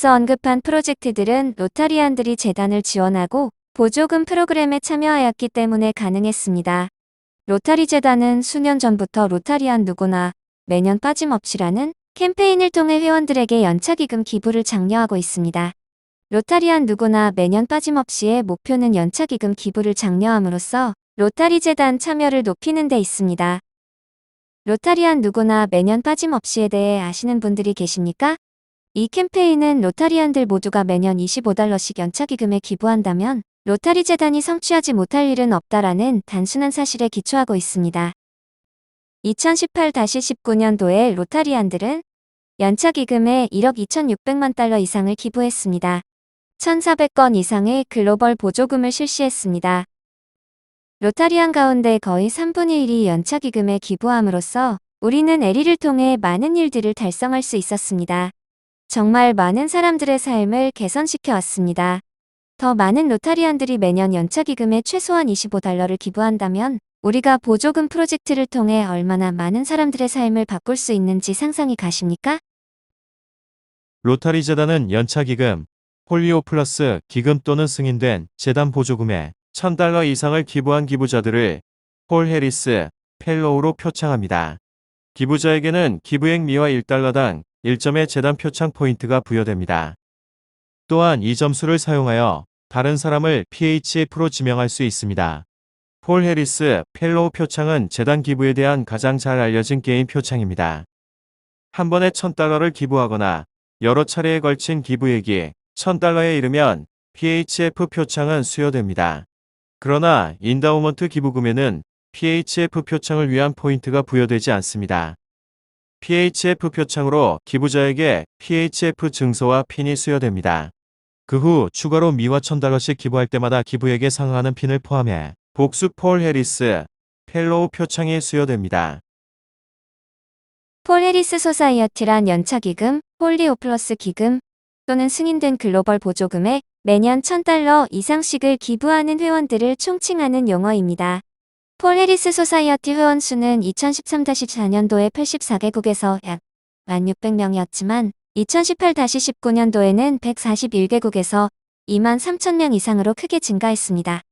앞서 언급한 프로젝트들은 로타리안들이 재단을 지원하고 보조금 프로그램에 참여하였기 때문에 가능했습니다. 로타리 재단은 수년 전부터 로타리안 누구나 매년 빠짐없이라는 캠페인을 통해 회원들에게 연차기금 기부를 장려하고 있습니다. 로타리안 누구나 매년 빠짐없이의 목표는 연차기금 기부를 장려함으로써 로타리 재단 참여를 높이는 데 있습니다. 로타리안 누구나 매년 빠짐없이에 대해 아시는 분들이 계십니까? 이 캠페인은 로타리안들 모두가 매년 $25씩 연차기금에 기부한다면 로타리 재단이 성취하지 못할 일은 없다라는 단순한 사실에 기초하고 있습니다. 2018-19년도에 로타리안들은 연차기금에 1억 2,600만 달러 이상을 기부했습니다. 1,400건 이상의 글로벌 보조금을 실시했습니다. 로타리안 가운데 거의 3분의 1이 연차기금에 기부함으로써 우리는 에리를 통해 많은 일들을 달성할 수 있었습니다. 정말 많은 사람들의 삶을 개선시켜 왔습니다. 더 많은 로타리안들이 매년 연차기금에 최소한 $25를 기부한다면 우리가 보조금 프로젝트를 통해 얼마나 많은 사람들의 삶을 바꿀 수 있는지 상상이 가십니까? 로타리 재단은 연차기금, 폴리오 플러스 기금 또는 승인된 재단 보조금에 $1,000 이상을 기부한 기부자들을 폴 해리스 펠로우로 표창합니다. 기부자에게는 기부액 미화 $1당 1점의 재단 표창 포인트가 부여됩니다. 또한 이 점수를 사용하여 다른 사람을 PHF로 지명할 수 있습니다. 폴 해리스 펠로우 표창은 재단 기부에 대한 가장 잘 알려진 개인 표창입니다. 한 번에 $1,000를 기부하거나 여러 차례에 걸친 기부액이 $1,000에 이르면 PHF 표창은 수여됩니다. 그러나 인다우먼트 기부금에는 PHF 표창을 위한 포인트가 부여되지 않습니다. PHF 표창으로 기부자에게 PHF 증서와 핀이 수여됩니다. 그 후 추가로 미화 $1,000씩 기부할 때마다 기부액에 상응하는 핀을 포함해 복수 폴 해리스 펠로우 표창이 수여됩니다. 폴 해리스 소사이어티란 연차기금, 폴리오 플러스 기금 또는 승인된 글로벌 보조금에 매년 $1,000 이상씩을 기부하는 회원들을 총칭하는 용어입니다. 폴 해리스 소사이어티 회원 수는 2013-14년도에 84개국에서 약 1,600명이었지만 2018-19년도에는 141개국에서 23,000명 이상으로 크게 증가했습니다.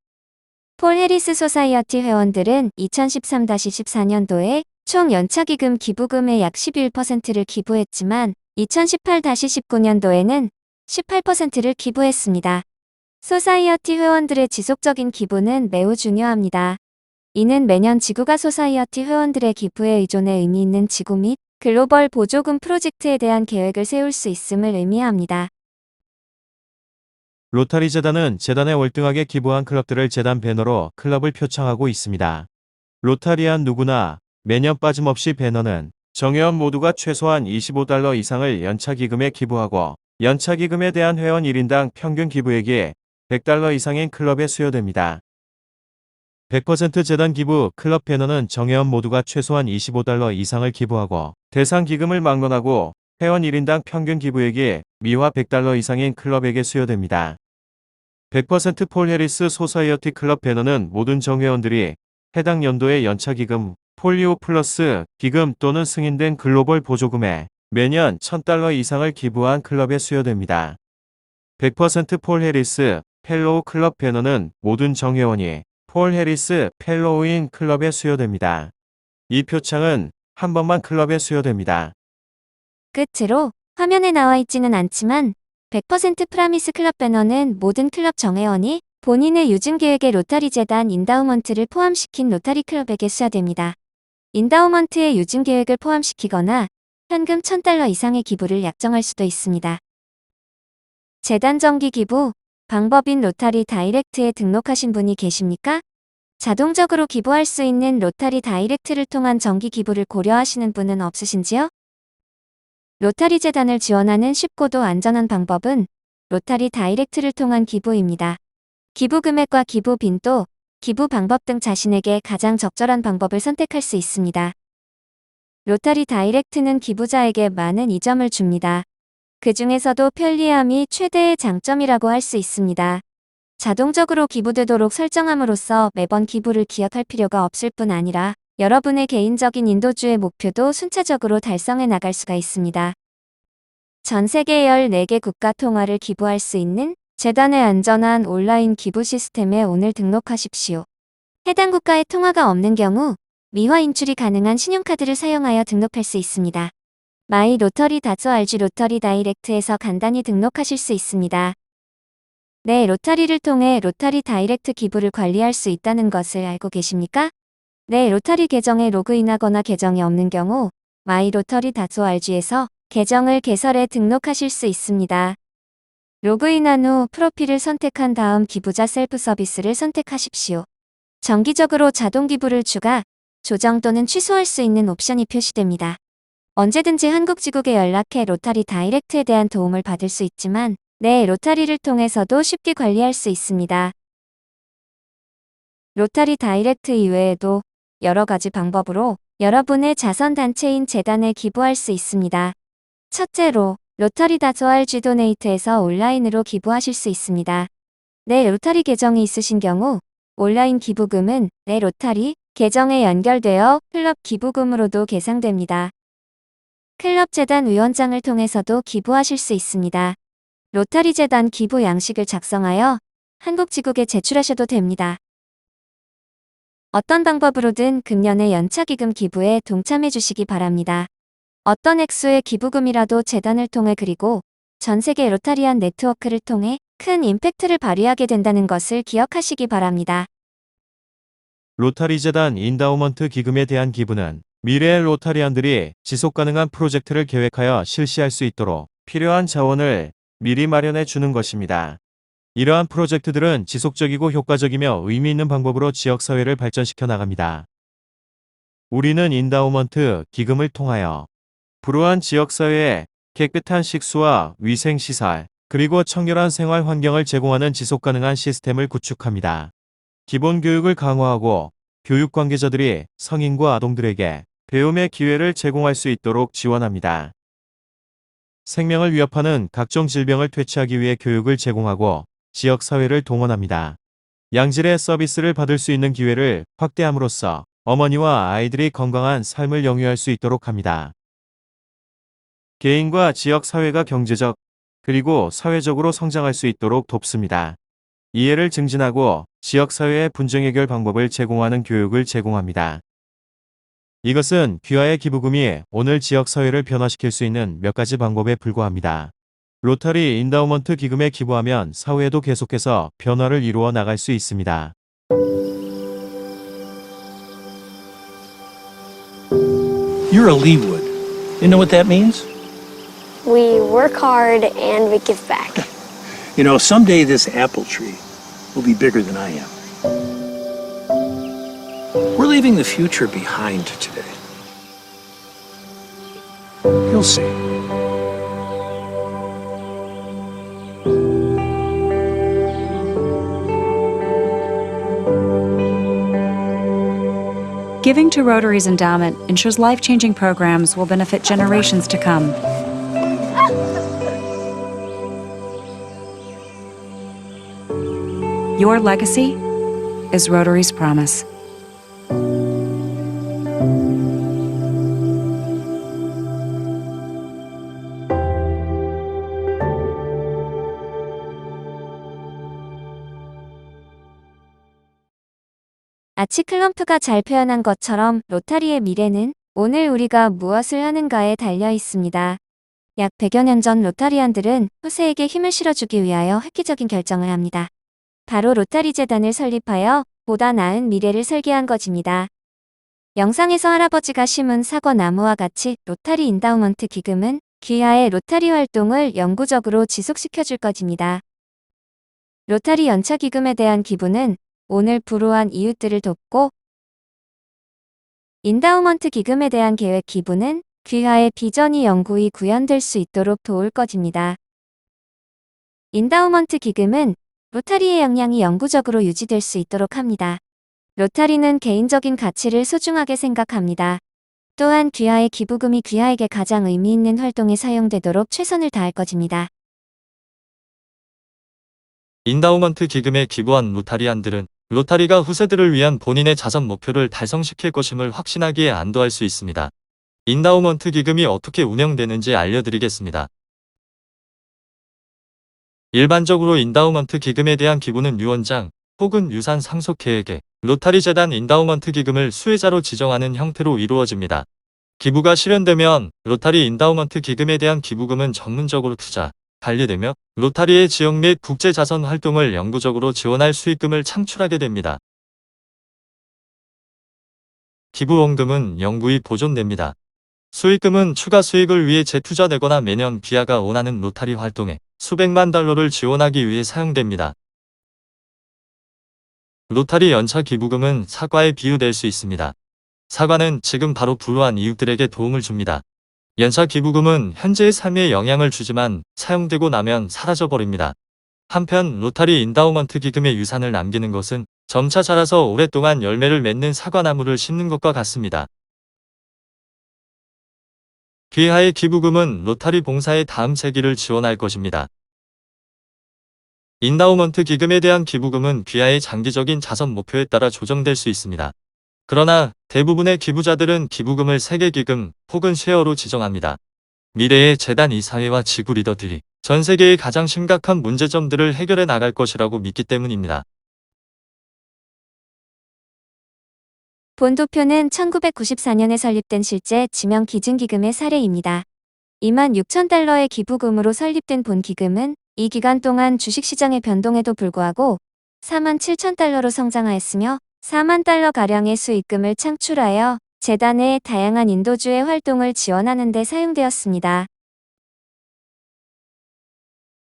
폴 해리스 소사이어티 회원들은 2013-14년도에 총 연차기금 기부금의 약 11%를 기부했지만 2018-19년도에는 18%를 기부했습니다. 소사이어티 회원들의 지속적인 기부는 매우 중요합니다. 이는 매년 지구가 소사이어티 회원들의 기부에 의존해 의미 있는 지구 및 글로벌 보조금 프로젝트에 대한 계획을 세울 수 있음을 의미합니다. 로타리 재단은 재단에 월등하게 기부한 클럽들을 재단 배너로 클럽을 표창하고 있습니다. 로타리안 누구나 매년 빠짐없이 배너는 정회원 모두가 최소한 $25 이상을 연차기금에 기부하고 연차기금에 대한 회원 1인당 평균 기부액이 $100 이상인 클럽에 수여됩니다. 100% 재단 기부 클럽 배너는 정회원 모두가 최소한 $25 이상을 기부하고 대상 기금을 막론하고 회원 1인당 평균 기부액이 미화 $100 이상인 클럽에게 수여됩니다. 100% 폴 해리스 소사이어티 클럽 배너는 모든 정회원들이 해당 연도의 연차기금, 폴리오 플러스 기금 또는 승인된 글로벌 보조금에 매년 $1,000 이상을 기부한 클럽에 수여됩니다. 100% 폴 해리스 펠로우 클럽 배너는 모든 정회원이 폴 해리스 펠로우인 클럽에 수여됩니다. 이 표창은 한 번만 클럽에 수여됩니다. 끝으로 화면에 나와 있지는 않지만 100% 프라미스 클럽 배너는 모든 클럽 정회원이 본인의 유증계획에 로타리 재단 인다우먼트를 포함시킨 로타리 클럽에게 수여됩니다. 인다우먼트에 유증계획을 포함시키거나 현금 $1,000 이상의 기부를 약정할 수도 있습니다. 재단 정기 기부 방법인 로타리 다이렉트에 등록하신 분이 계십니까? 자동적으로 기부할 수 있는 로타리 다이렉트를 통한 정기 기부를 고려하시는 분은 없으신지요? 로타리 재단을 지원하는 쉽고도 안전한 방법은 로타리 다이렉트를 통한 기부입니다. 기부 금액과 기부 빈도, 기부 방법 등 자신에게 가장 적절한 방법을 선택할 수 있습니다. 로타리 다이렉트는 기부자에게 많은 이점을 줍니다. 그 중에서도 편리함이 최대의 장점이라고 할 수 있습니다. 자동적으로 기부되도록 설정함으로써 매번 기부를 기억할 필요가 없을 뿐 아니라 여러분의 개인적인 인도주의 목표도 순차적으로 달성해 나갈 수가 있습니다. 전 세계 14개 국가 통화를 기부할 수 있는 재단의 안전한 온라인 기부 시스템에 오늘 등록하십시오. 해당 국가의 통화가 없는 경우 미화 인출이 가능한 신용카드를 사용하여 등록할 수 있습니다. 마이 로터리 다조.RG 로터리 다이렉트에서 간단히 등록하실 수 있습니다. 네, 로터리를 통해 로터리 다이렉트 기부를 관리할 수 있다는 것을 알고 계십니까? 네, 로터리 계정에 로그인하거나 계정이 없는 경우 마이 로터리 다조.RG에서 계정을 개설해 등록하실 수 있습니다. 로그인한 후 프로필을 선택한 다음 기부자 셀프 서비스를 선택하십시오. 정기적으로 자동 기부를 추가, 조정 또는 취소할 수 있는 옵션이 표시됩니다. 언제든지 한국지국에 연락해 로터리 다이렉트에 대한 도움을 받을 수 있지만, 네, 로터리를 통해서도 쉽게 관리할 수 있습니다. 로터리 다이렉트 이외에도 여러 가지 방법으로 여러분의 자선단체인 재단에 기부할 수 있습니다. 첫째로, 로터리 다조.RG 도네이트에서 온라인으로 기부하실 수 있습니다. 네, 로터리 계정이 있으신 경우 온라인 기부금은 네, 로터리 계정에 연결되어 클럽 기부금으로도 계상됩니다. 클럽 재단 위원장을 통해서도 기부하실 수 있습니다. 로터리 재단 기부 양식을 작성하여 한국지국에 제출하셔도 됩니다. 어떤 방법으로든 금년의 연차기금 기부에 동참해 주시기 바랍니다. 어떤 액수의 기부금이라도 재단을 통해 그리고 전 세계 로타리안 네트워크를 통해 큰 임팩트를 발휘하게 된다는 것을 기억하시기 바랍니다. 로타리 재단 인다우먼트 기금에 대한 기부는 미래의 로타리안들이 지속가능한 프로젝트를 계획하여 실시할 수 있도록 필요한 자원을 미리 마련해 주는 것입니다. 이러한 프로젝트들은 지속적이고 효과적이며 의미 있는 방법으로 지역사회를 발전시켜 나갑니다. 우리는 인다우먼트 기금을 통하여 불우한 지역사회에 깨끗한 식수와 위생시설, 그리고 청결한 생활 환경을 제공하는 지속가능한 시스템을 구축합니다. 기본교육을 강화하고 교육 관계자들이 성인과 아동들에게 배움의 기회를 제공할 수 있도록 지원합니다. 생명을 위협하는 각종 질병을 퇴치하기 위해 교육을 제공하고 지역사회를 동원합니다. 양질의 서비스를 받을 수 있는 기회를 확대함으로써 어머니와 아이들이 건강한 삶을 영위할 수 있도록 합니다. 개인과 지역사회가 경제적 그리고 사회적으로 성장할 수 있도록 돕습니다. 이해를 증진하고 지역사회의 분쟁 해결 방법을 제공하는 교육을 제공합니다. 이것은 귀하의 기부금이 오늘 지역사회를 변화시킬 수 있는 몇 가지 방법에 불과합니다. 로터리 인다우먼트 기금에 기부하면 사회에도 계속해서 변화를 이루어 나갈 수 있습니다. You're a Leewood. You know what that means? We work hard and we give back. You know, someday this apple tree will be bigger than I am. We're leaving the future behind today. You'll see. Giving to Rotary's endowment ensures life-changing programs will benefit generations to come. Your legacy is Rotary's promise. 아치클럼프가 잘 표현한 것처럼 로타리의 미래는 오늘 우리가 무엇을 하는가에 달려 있습니다. 약 100여 년 전 로타리안들은 후세에게 힘을 실어주기 위하여 획기적인 결정을 합니다. 바로 로타리 재단을 설립하여 보다 나은 미래를 설계한 것입니다. 영상에서 할아버지가 심은 사과나무와 같이 로타리 인다우먼트 기금은 귀하의 로타리 활동을 영구적으로 지속시켜줄 것입니다. 로타리 연차기금에 대한 기부는 오늘 불우한 이웃들을 돕고, 인다우먼트 기금에 대한 계획 기부는 귀하의 비전이 영구히 구현될 수 있도록 도울 것입니다. 인다우먼트 기금은 로타리의 역량이 영구적으로 유지될 수 있도록 합니다. 로타리는 개인적인 가치를 소중하게 생각합니다. 또한 귀하의 기부금이 귀하에게 가장 의미 있는 활동에 사용되도록 최선을 다할 것입니다. 인다우먼트 기금에 기부한 로타리안들은 로타리가 후세들을 위한 본인의 자선 목표를 달성시킬 것임을 확신하기에 안도할 수 있습니다. 인다우먼트 기금이 어떻게 운영되는지 알려드리겠습니다. 일반적으로 인다우먼트 기금에 대한 기부는 유언장 혹은 유산 상속 계획에 로타리 재단 인다우먼트 기금을 수혜자로 지정하는 형태로 이루어집니다. 기부가 실현되면 로타리 인다우먼트 기금에 대한 기부금은 전문적으로 투자, 관리되며 로타리의 지역 및 국제 자선 활동을 영구적으로 지원할 수익금을 창출하게 됩니다. 기부원금은 영구히 보존됩니다. 수익금은 추가 수익을 위해 재투자되거나 매년 비아가 원하는 로타리 활동에 수백만 달러를 지원하기 위해 사용됩니다. 로타리 연차 기부금은 사과에 비유될 수 있습니다. 사과는 지금 바로 불우한 이웃들에게 도움을 줍니다. 연차 기부금은 현재의 삶에 영향을 주지만 사용되고 나면 사라져버립니다. 한편 로타리 인다우먼트 기금에 유산을 남기는 것은 점차 자라서 오랫동안 열매를 맺는 사과나무를 심는 것과 같습니다. 귀하의 기부금은 로타리 봉사의 다음 세기를 지원할 것입니다. 인다우먼트 기금에 대한 기부금은 귀하의 장기적인 자선 목표에 따라 조정될 수 있습니다. 그러나 대부분의 기부자들은 기부금을 세계기금 혹은 쉐어로 지정합니다. 미래의 재단 이사회와 지구 리더들이 전 세계의 가장 심각한 문제점들을 해결해 나갈 것이라고 믿기 때문입니다. 본도표는 1994년에 설립된 실제 지명 기증기금의 사례입니다. 26,000달러의 기부금으로 설립된 본 기금은 이 기간 동안 주식시장의 변동에도 불구하고 47,000달러로 성장하였으며 4만 달러가량의 수익금을 창출하여 재단의 다양한 인도주의 활동을 지원하는 데 사용되었습니다.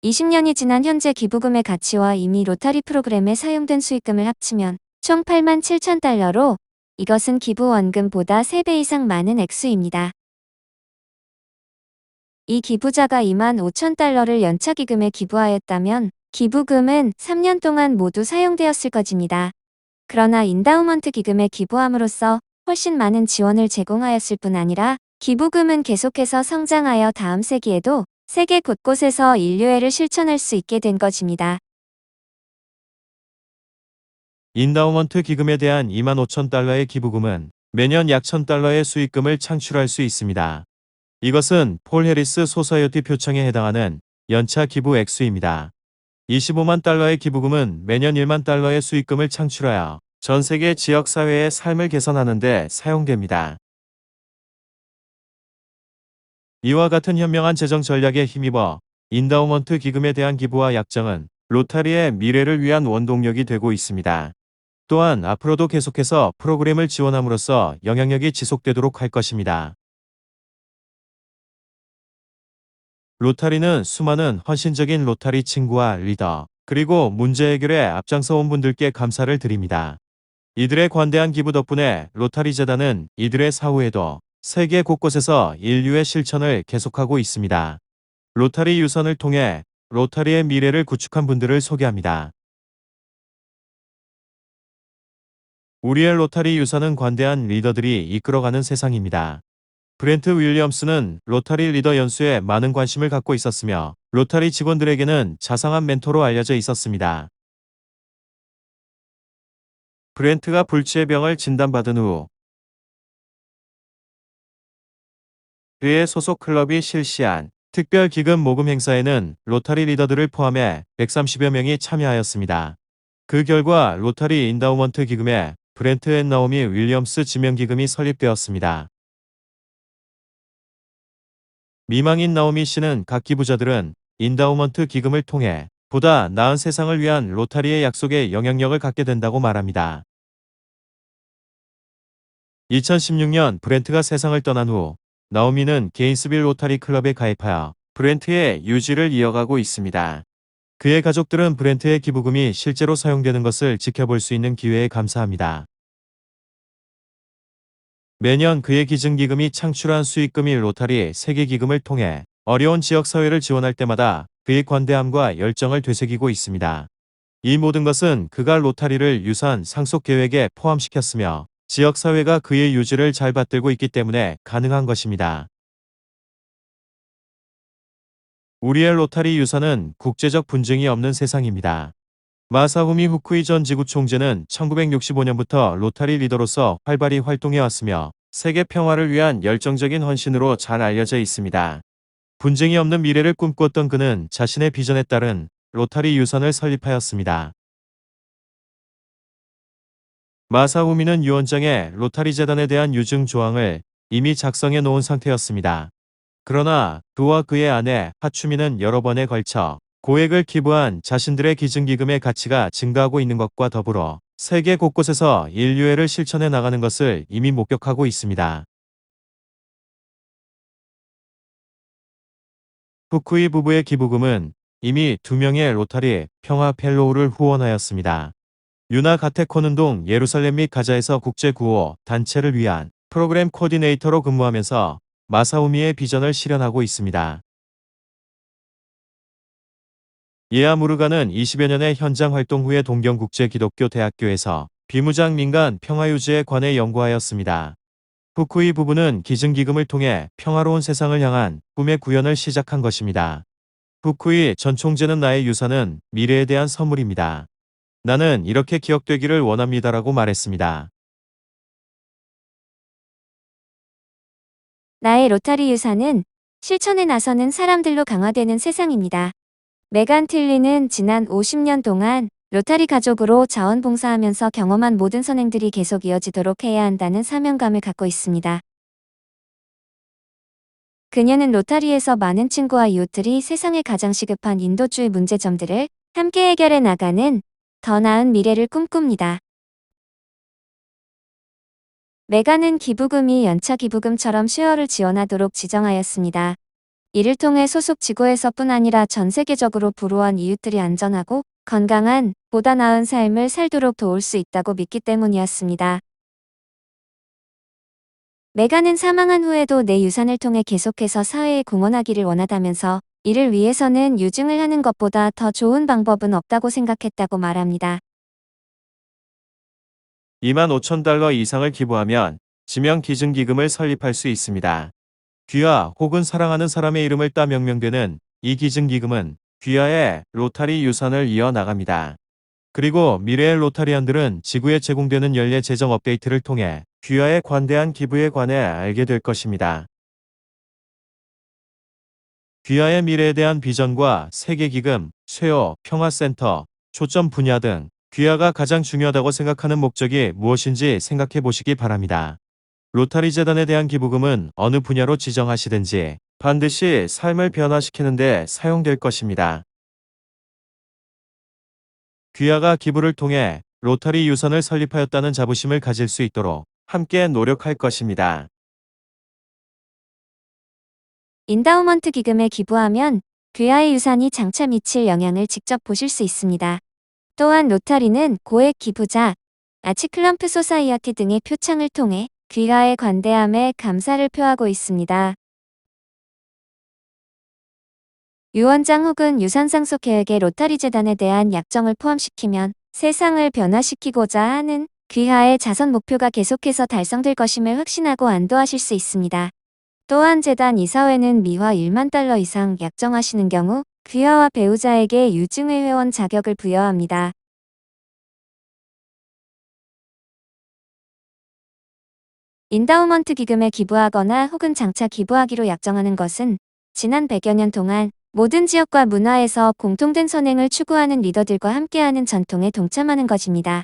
20년이 지난 현재 기부금의 가치와 이미 로타리 프로그램에 사용된 수익금을 합치면 총 87,000달러로 이것은 기부원금보다 3배 이상 많은 액수입니다. 이 기부자가 25,000달러를 연차기금에 기부하였다면 기부금은 3년 동안 모두 사용되었을 것입니다. 그러나 인다우먼트 기금에 기부함으로써 훨씬 많은 지원을 제공하였을 뿐 아니라 기부금은 계속해서 성장하여 다음 세기에도 세계 곳곳에서 인류애를 실천할 수 있게 된 것입니다. 인다우먼트 기금에 대한 25,000달러의 기부금은 매년 약 1,000달러의 수익금을 창출할 수 있습니다. 이것은 폴 해리스 소사이어티 표창에 해당하는 연차 기부 액수입니다. 25만 달러의 기부금은 매년 1만 달러의 수익금을 창출하여 전 세계 지역사회의 삶을 개선하는 데 사용됩니다. 이와 같은 현명한 재정 전략에 힘입어 인다우먼트 기금에 대한 기부와 약정은 로타리의 미래를 위한 원동력이 되고 있습니다. 또한 앞으로도 계속해서 프로그램을 지원함으로써 영향력이 지속되도록 할 것입니다. 로타리는 수많은 헌신적인 로타리 친구와 리더, 그리고 문제 해결에 앞장서 온 분들께 감사를 드립니다. 이들의 관대한 기부 덕분에 로타리 재단은 이들의 사후에도 세계 곳곳에서 인류의 실천을 계속하고 있습니다. 로타리 유선을 통해 로타리의 미래를 구축한 분들을 소개합니다. 우리의 로타리 유산은 관대한 리더들이 이끌어가는 세상입니다. 브렌트 윌리엄스는 로타리 리더 연수에 많은 관심을 갖고 있었으며 로타리 직원들에게는 자상한 멘토로 알려져 있었습니다. 브렌트가 불치의 병을 진단받은 후 그의 소속 클럽이 실시한 특별 기금 모금 행사에는 로타리 리더들을 포함해 130여 명이 참여하였습니다. 그 결과 로타리 인다우먼트 기금에 브렌트 앤 나오미 윌리엄스 지명기금이 설립되었습니다. 미망인 나오미 씨는 각 기부자들은 인다우먼트 기금을 통해 보다 나은 세상을 위한 로타리의 약속에 영향력을 갖게 된다고 말합니다. 2016년 브렌트가 세상을 떠난 후 나오미는 게인스빌 로타리 클럽에 가입하여 브렌트의 유지를 이어가고 있습니다. 그의 가족들은 브렌트의 기부금이 실제로 사용되는 것을 지켜볼 수 있는 기회에 감사합니다. 매년 그의 기증기금이 창출한 수익금이 로타리 세계기금을 통해 어려운 지역사회를 지원할 때마다 그의 관대함과 열정을 되새기고 있습니다. 이 모든 것은 그가 로타리를 유산 상속 계획에 포함시켰으며 지역사회가 그의 유지를 잘 받들고 있기 때문에 가능한 것입니다. 우리의 로타리 유산은 국제적 분쟁이 없는 세상입니다. 마사후미 후쿠이 전 지구 총재는 1965년부터 로타리 리더로서 활발히 활동해왔으며 세계 평화를 위한 열정적인 헌신으로 잘 알려져 있습니다. 분쟁이 없는 미래를 꿈꾸었던 그는 자신의 비전에 따른 로타리 유산을 설립하였습니다. 마사우미는 유언장에 로타리 재단에 대한 유증 조항을 이미 작성해 놓은 상태였습니다. 그러나 그와 그의 아내 하추미는 여러 번에 걸쳐 고액을 기부한 자신들의 기증기금의 가치가 증가하고 있는 것과 더불어 세계 곳곳에서 인류애를 실천해 나가는 것을 이미 목격하고 있습니다. 후쿠이 부부의 기부금은 이미 2명의 로타리 평화 펠로우를 후원하였습니다. 유나 가테코는 동 예루살렘 및 가자에서 국제구호 단체를 위한 프로그램 코디네이터로 근무하면서 마사우미의 비전을 실현하고 있습니다. 예아 무르가는 20여 년의 현장 활동 후에 동경국제기독교대학교에서 비무장 민간 평화유지에 관해 연구하였습니다. 후쿠이 부부는 기증기금을 통해 평화로운 세상을 향한 꿈의 구현을 시작한 것입니다. 후쿠이 전 총재는 나의 유산은 미래에 대한 선물입니다. 나는 이렇게 기억되기를 원합니다라고 말했습니다. 나의 로타리 유산은 실천에 나서는 사람들로 강화되는 세상입니다. 메간 틸리는 지난 50년 동안 로타리 가족으로 자원봉사하면서 경험한 모든 선행들이 계속 이어지도록 해야 한다는 사명감을 갖고 있습니다. 그녀는 로타리에서 많은 친구와 이웃들이 세상에 가장 시급한 인도주의 문제점들을 함께 해결해 나가는 더 나은 미래를 꿈꿉니다. 메간은 기부금이 연차 기부금처럼 쉐어를 지원하도록 지정하였습니다. 이를 통해 소속 지구에서뿐 아니라 전 세계적으로 불우한 이웃들이 안전하고 건강한, 보다 나은 삶을 살도록 도울 수 있다고 믿기 때문이었습니다. 메간은 사망한 후에도 내 유산을 통해 계속해서 사회에 공헌하기를 원하다면서 이를 위해서는 유증을 하는 것보다 더 좋은 방법은 없다고 생각했다고 말합니다. 25,000달러 이상을 기부하면 지명 기증기금을 설립할 수 있습니다. 귀하 혹은 사랑하는 사람의 이름을 따 명명되는 이 기증기금은 귀하의 로타리 유산을 이어나갑니다. 그리고 미래의 로타리안들은 지구에 제공되는 연례 재정 업데이트를 통해 귀하의 관대한 기부에 관해 알게 될 것입니다. 귀하의 미래에 대한 비전과 세계기금, 쇠호, 평화센터, 초점 분야 등 귀하가 가장 중요하다고 생각하는 목적이 무엇인지 생각해 보시기 바랍니다. 로타리 재단에 대한 기부금은 어느 분야로 지정하시든지 반드시 삶을 변화시키는 데 사용될 것입니다. 귀하가 기부를 통해 로타리 유산을 설립하였다는 자부심을 가질 수 있도록 함께 노력할 것입니다. 인다우먼트 기금에 기부하면 귀하의 유산이 장차 미칠 영향을 직접 보실 수 있습니다. 또한 로타리는 고액 기부자, 아치클럼프 소사이어티 등의 표창을 통해 귀하의 관대함에 감사를 표하고 있습니다. 유언장 혹은 유산상속 계획에 로타리 재단에 대한 약정을 포함시키면 세상을 변화시키고자 하는 귀하의 자선 목표가 계속해서 달성될 것임을 확신하고 안도하실 수 있습니다. 또한 재단 이사회는 미화 1만 달러 이상 약정하시는 경우 귀하와 배우자에게 유증의 회원 자격을 부여합니다. 인다우먼트 기금에 기부하거나 혹은 장차 기부하기로 약정하는 것은 지난 100여 년 동안 모든 지역과 문화에서 공통된 선행을 추구하는 리더들과 함께하는 전통에 동참하는 것입니다.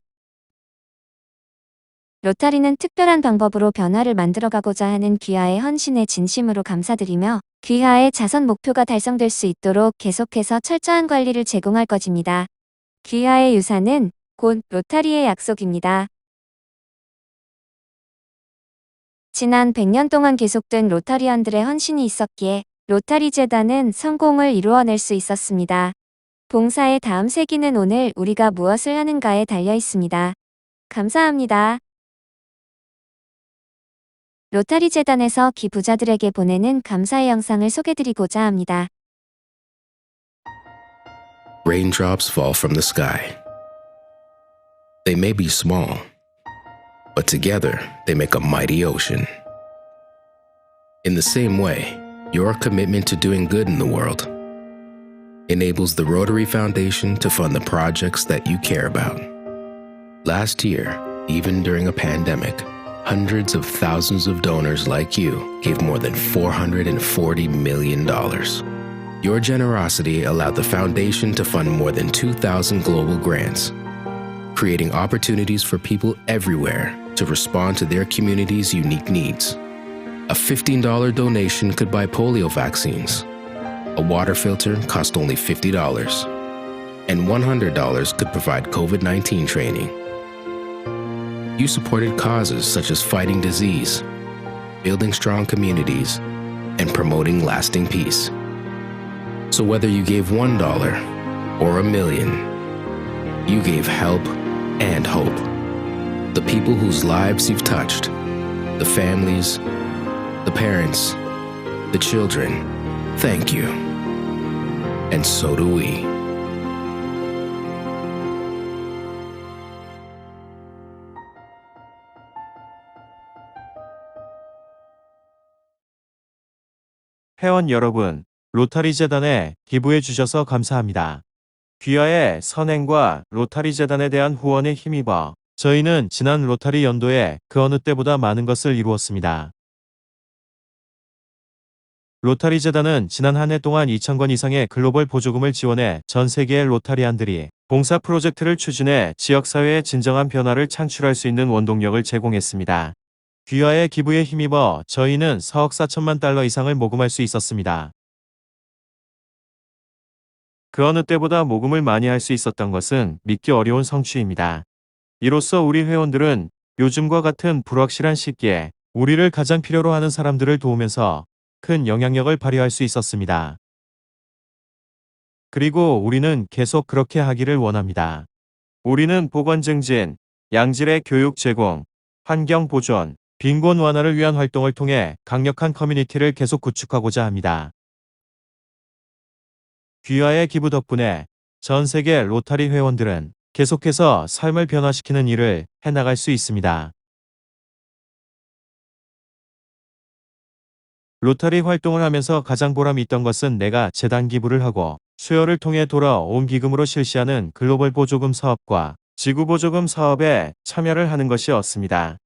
로타리는 특별한 방법으로 변화를 만들어가고자 하는 귀하의 헌신에 진심으로 감사드리며 귀하의 자선 목표가 달성될 수 있도록 계속해서 철저한 관리를 제공할 것입니다. 귀하의 유산은 곧 로타리의 약속입니다. 지난 100년 동안 계속된 로타리안들의 헌신이 있었기에 로타리 재단은 성공을 이루어낼 수 있었습니다. 봉사의 다음 세기는 오늘 우리가 무엇을 하는가에 달려 있습니다. 감사합니다. 로타리 재단에서 기부자들에게 보내는 감사의 영상을 소개드리고자 합니다. Raindrops fall from the sky. They may be small, but together they make a mighty ocean. In the same way, your commitment to doing good in the world enables the Rotary Foundation to fund the projects that you care about. Last year, even during a pandemic, hundreds of thousands of donors like you gave more than $440 million. Your generosity allowed the foundation to fund more than 2,000 global grants, creating opportunities for people everywhere to respond to their community's unique needs. A $15 donation could buy polio vaccines. A water filter cost only $50. And $100 could provide COVID-19 training. You supported causes such as fighting disease, building strong communities, and promoting lasting peace. So whether you gave $1 or $1 million, you gave help and hope. The people whose lives you've touched, the families, the parents, the children, thank you. And so do we. 회원 여러분, 로타리 재단에 기부해 주셔서 감사합니다. 귀하의 선행과 로타리 재단에 대한 후원에 힘입어 저희는 지난 로타리 연도에 그 어느 때보다 많은 것을 이루었습니다. 로타리 재단은 지난 한 해 동안 2,000건 이상의 글로벌 보조금을 지원해 전 세계의 로타리안들이 봉사 프로젝트를 추진해 지역사회의 진정한 변화를 창출할 수 있는 원동력을 제공했습니다. 귀하의 기부에 힘입어 저희는 4억 4천만 달러 이상을 모금할 수 있었습니다. 그 어느 때보다 모금을 많이 할 수 있었던 것은 믿기 어려운 성취입니다. 이로써 우리 회원들은 요즘과 같은 불확실한 시기에 우리를 가장 필요로 하는 사람들을 도우면서 큰 영향력을 발휘할 수 있었습니다. 그리고 우리는 계속 그렇게 하기를 원합니다. 우리는 보건 증진, 양질의 교육 제공, 환경 보존, 빈곤 완화를 위한 활동을 통해 강력한 커뮤니티를 계속 구축하고자 합니다. 귀하의 기부 덕분에 전 세계 로타리 회원들은 계속해서 삶을 변화시키는 일을 해나갈 수 있습니다. 로타리 활동을 하면서 가장 보람이 있던 것은 내가 재단 기부를 하고 수여를 통해 돌아온 기금으로 실시하는 글로벌 보조금 사업과 지구 보조금 사업에 참여를 하는 것이었습니다.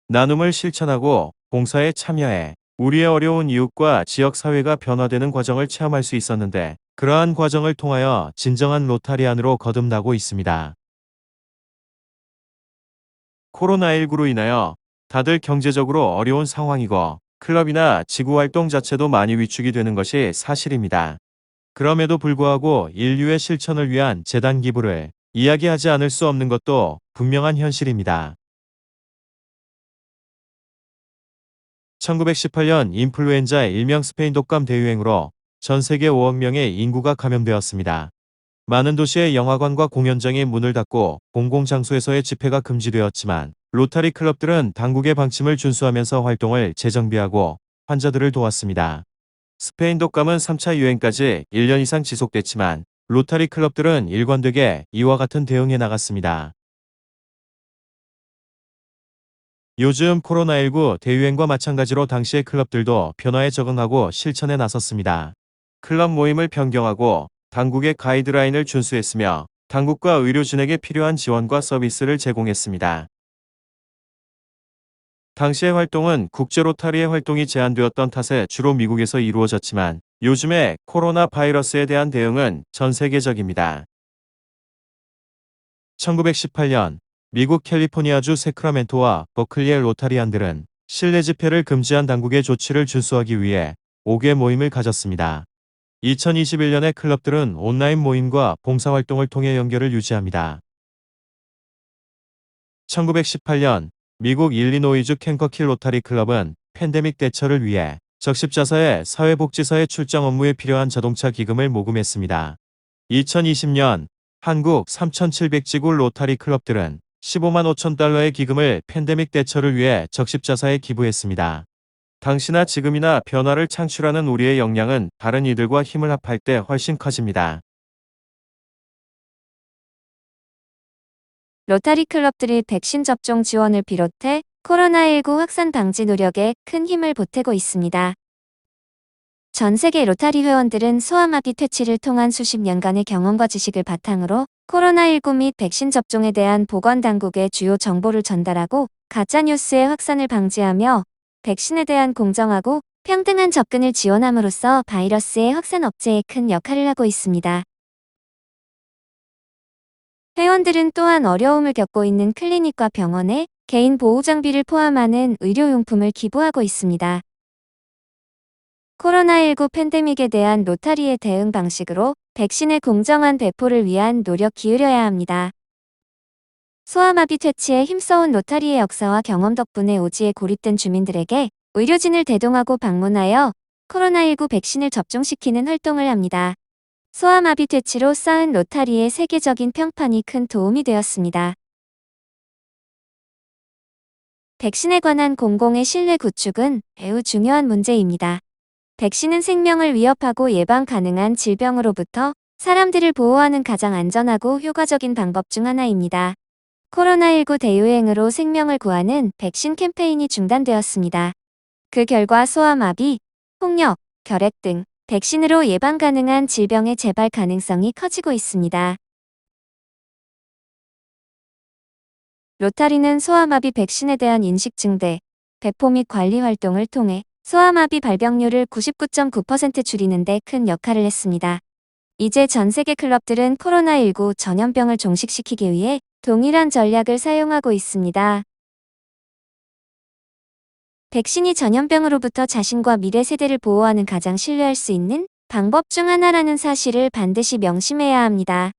나눔을 실천하고 봉사에 참여해 우리의 어려운 이웃과 지역사회가 변화되는 과정을 체험할 수 있었는데 그러한 과정을 통하여 진정한 로타리안으로 거듭나고 있습니다. 코로나19로 인하여 다들 경제적으로 어려운 상황이고 클럽이나 지구활동 자체도 많이 위축이 되는 것이 사실입니다. 그럼에도 불구하고 인류의 실천을 위한 재단 기부를 이야기하지 않을 수 없는 것도 분명한 현실입니다. 1918년 인플루엔자 일명 스페인 독감 대유행으로 전 세계 5억 명의 인구가 감염되었습니다. 많은 도시의 영화관과 공연장이 문을 닫고 공공장소에서의 집회가 금지되었지만 로타리 클럽들은 당국의 방침을 준수하면서 활동을 재정비하고 환자들을 도왔습니다. 스페인 독감은 3차 유행까지 1년 이상 지속됐지만 로타리 클럽들은 일관되게 이와 같은 대응에 나갔습니다. 요즘 코로나19 대유행과 마찬가지로 당시의 클럽들도 변화에 적응하고 실천에 나섰습니다. 클럽 모임을 변경하고 당국의 가이드라인을 준수했으며 당국과 의료진에게 필요한 지원과 서비스를 제공했습니다. 당시의 활동은 국제 로타리의 활동이 제한되었던 탓에 주로 미국에서 이루어졌지만 요즘의 코로나 바이러스에 대한 대응은 전 세계적입니다. 1918년 미국 캘리포니아주 세크라멘토와 버클리의 로타리안들은 실내 집회를 금지한 당국의 조치를 준수하기 위해 5개 모임을 가졌습니다. 2021년에 클럽들은 온라인 모임과 봉사활동을 통해 연결을 유지합니다. 1918년 미국 일리노이주 켄커키 로타리 클럽은 팬데믹 대처를 위해 적십자사의 사회복지사의 출장 업무에 필요한 자동차 기금을 모금했습니다. 2020년 한국 3,700지구 로타리 클럽들은 15만 5천 달러의 기금을 팬데믹 대처를 위해 적십자사에 기부했습니다. 당시나 지금이나 변화를 창출하는 우리의 역량은 다른 이들과 힘을 합할 때 훨씬 커집니다. 로타리 클럽들이 백신 접종 지원을 비롯해 코로나19 확산 방지 노력에 큰 힘을 보태고 있습니다. 전 세계 로타리 회원들은 소아마비 퇴치를 통한 수십 년간의 경험과 지식을 바탕으로 코로나19 및 백신 접종에 대한 보건당국의 주요 정보를 전달하고 가짜뉴스의 확산을 방지하며 백신에 대한 공정하고 평등한 접근을 지원함으로써 바이러스의 확산 억제에 큰 역할을 하고 있습니다. 회원들은 또한 어려움을 겪고 있는 클리닉과 병원에 개인 보호 장비를 포함하는 의료용품을 기부하고 있습니다. 코로나19 팬데믹에 대한 로타리의 대응 방식으로 백신의 공정한 배포를 위한 노력 기울여야 합니다. 소아마비 퇴치에 힘써온 로타리의 역사와 경험 덕분에 오지에 고립된 주민들에게 의료진을 대동하고 방문하여 코로나19 백신을 접종시키는 활동을 합니다. 소아마비 퇴치로 쌓은 로타리의 세계적인 평판이 큰 도움이 되었습니다. 백신에 관한 공공의 신뢰 구축은 매우 중요한 문제입니다. 백신은 생명을 위협하고 예방 가능한 질병으로부터 사람들을 보호하는 가장 안전하고 효과적인 방법 중 하나입니다. 코로나19 대유행으로 생명을 구하는 백신 캠페인이 중단되었습니다. 그 결과 소아마비, 홍역, 결핵 등 백신으로 예방 가능한 질병의 재발 가능성이 커지고 있습니다. 로타리는 소아마비 백신에 대한 인식 증대, 배포 및 관리 활동을 통해 소아마비 발병률을 99.9% 줄이는 데 큰 역할을 했습니다. 이제 전 세계 클럽들은 코로나19 전염병을 종식시키기 위해 동일한 전략을 사용하고 있습니다. 백신이 전염병으로부터 자신과 미래 세대를 보호하는 가장 신뢰할 수 있는 방법 중 하나라는 사실을 반드시 명심해야 합니다.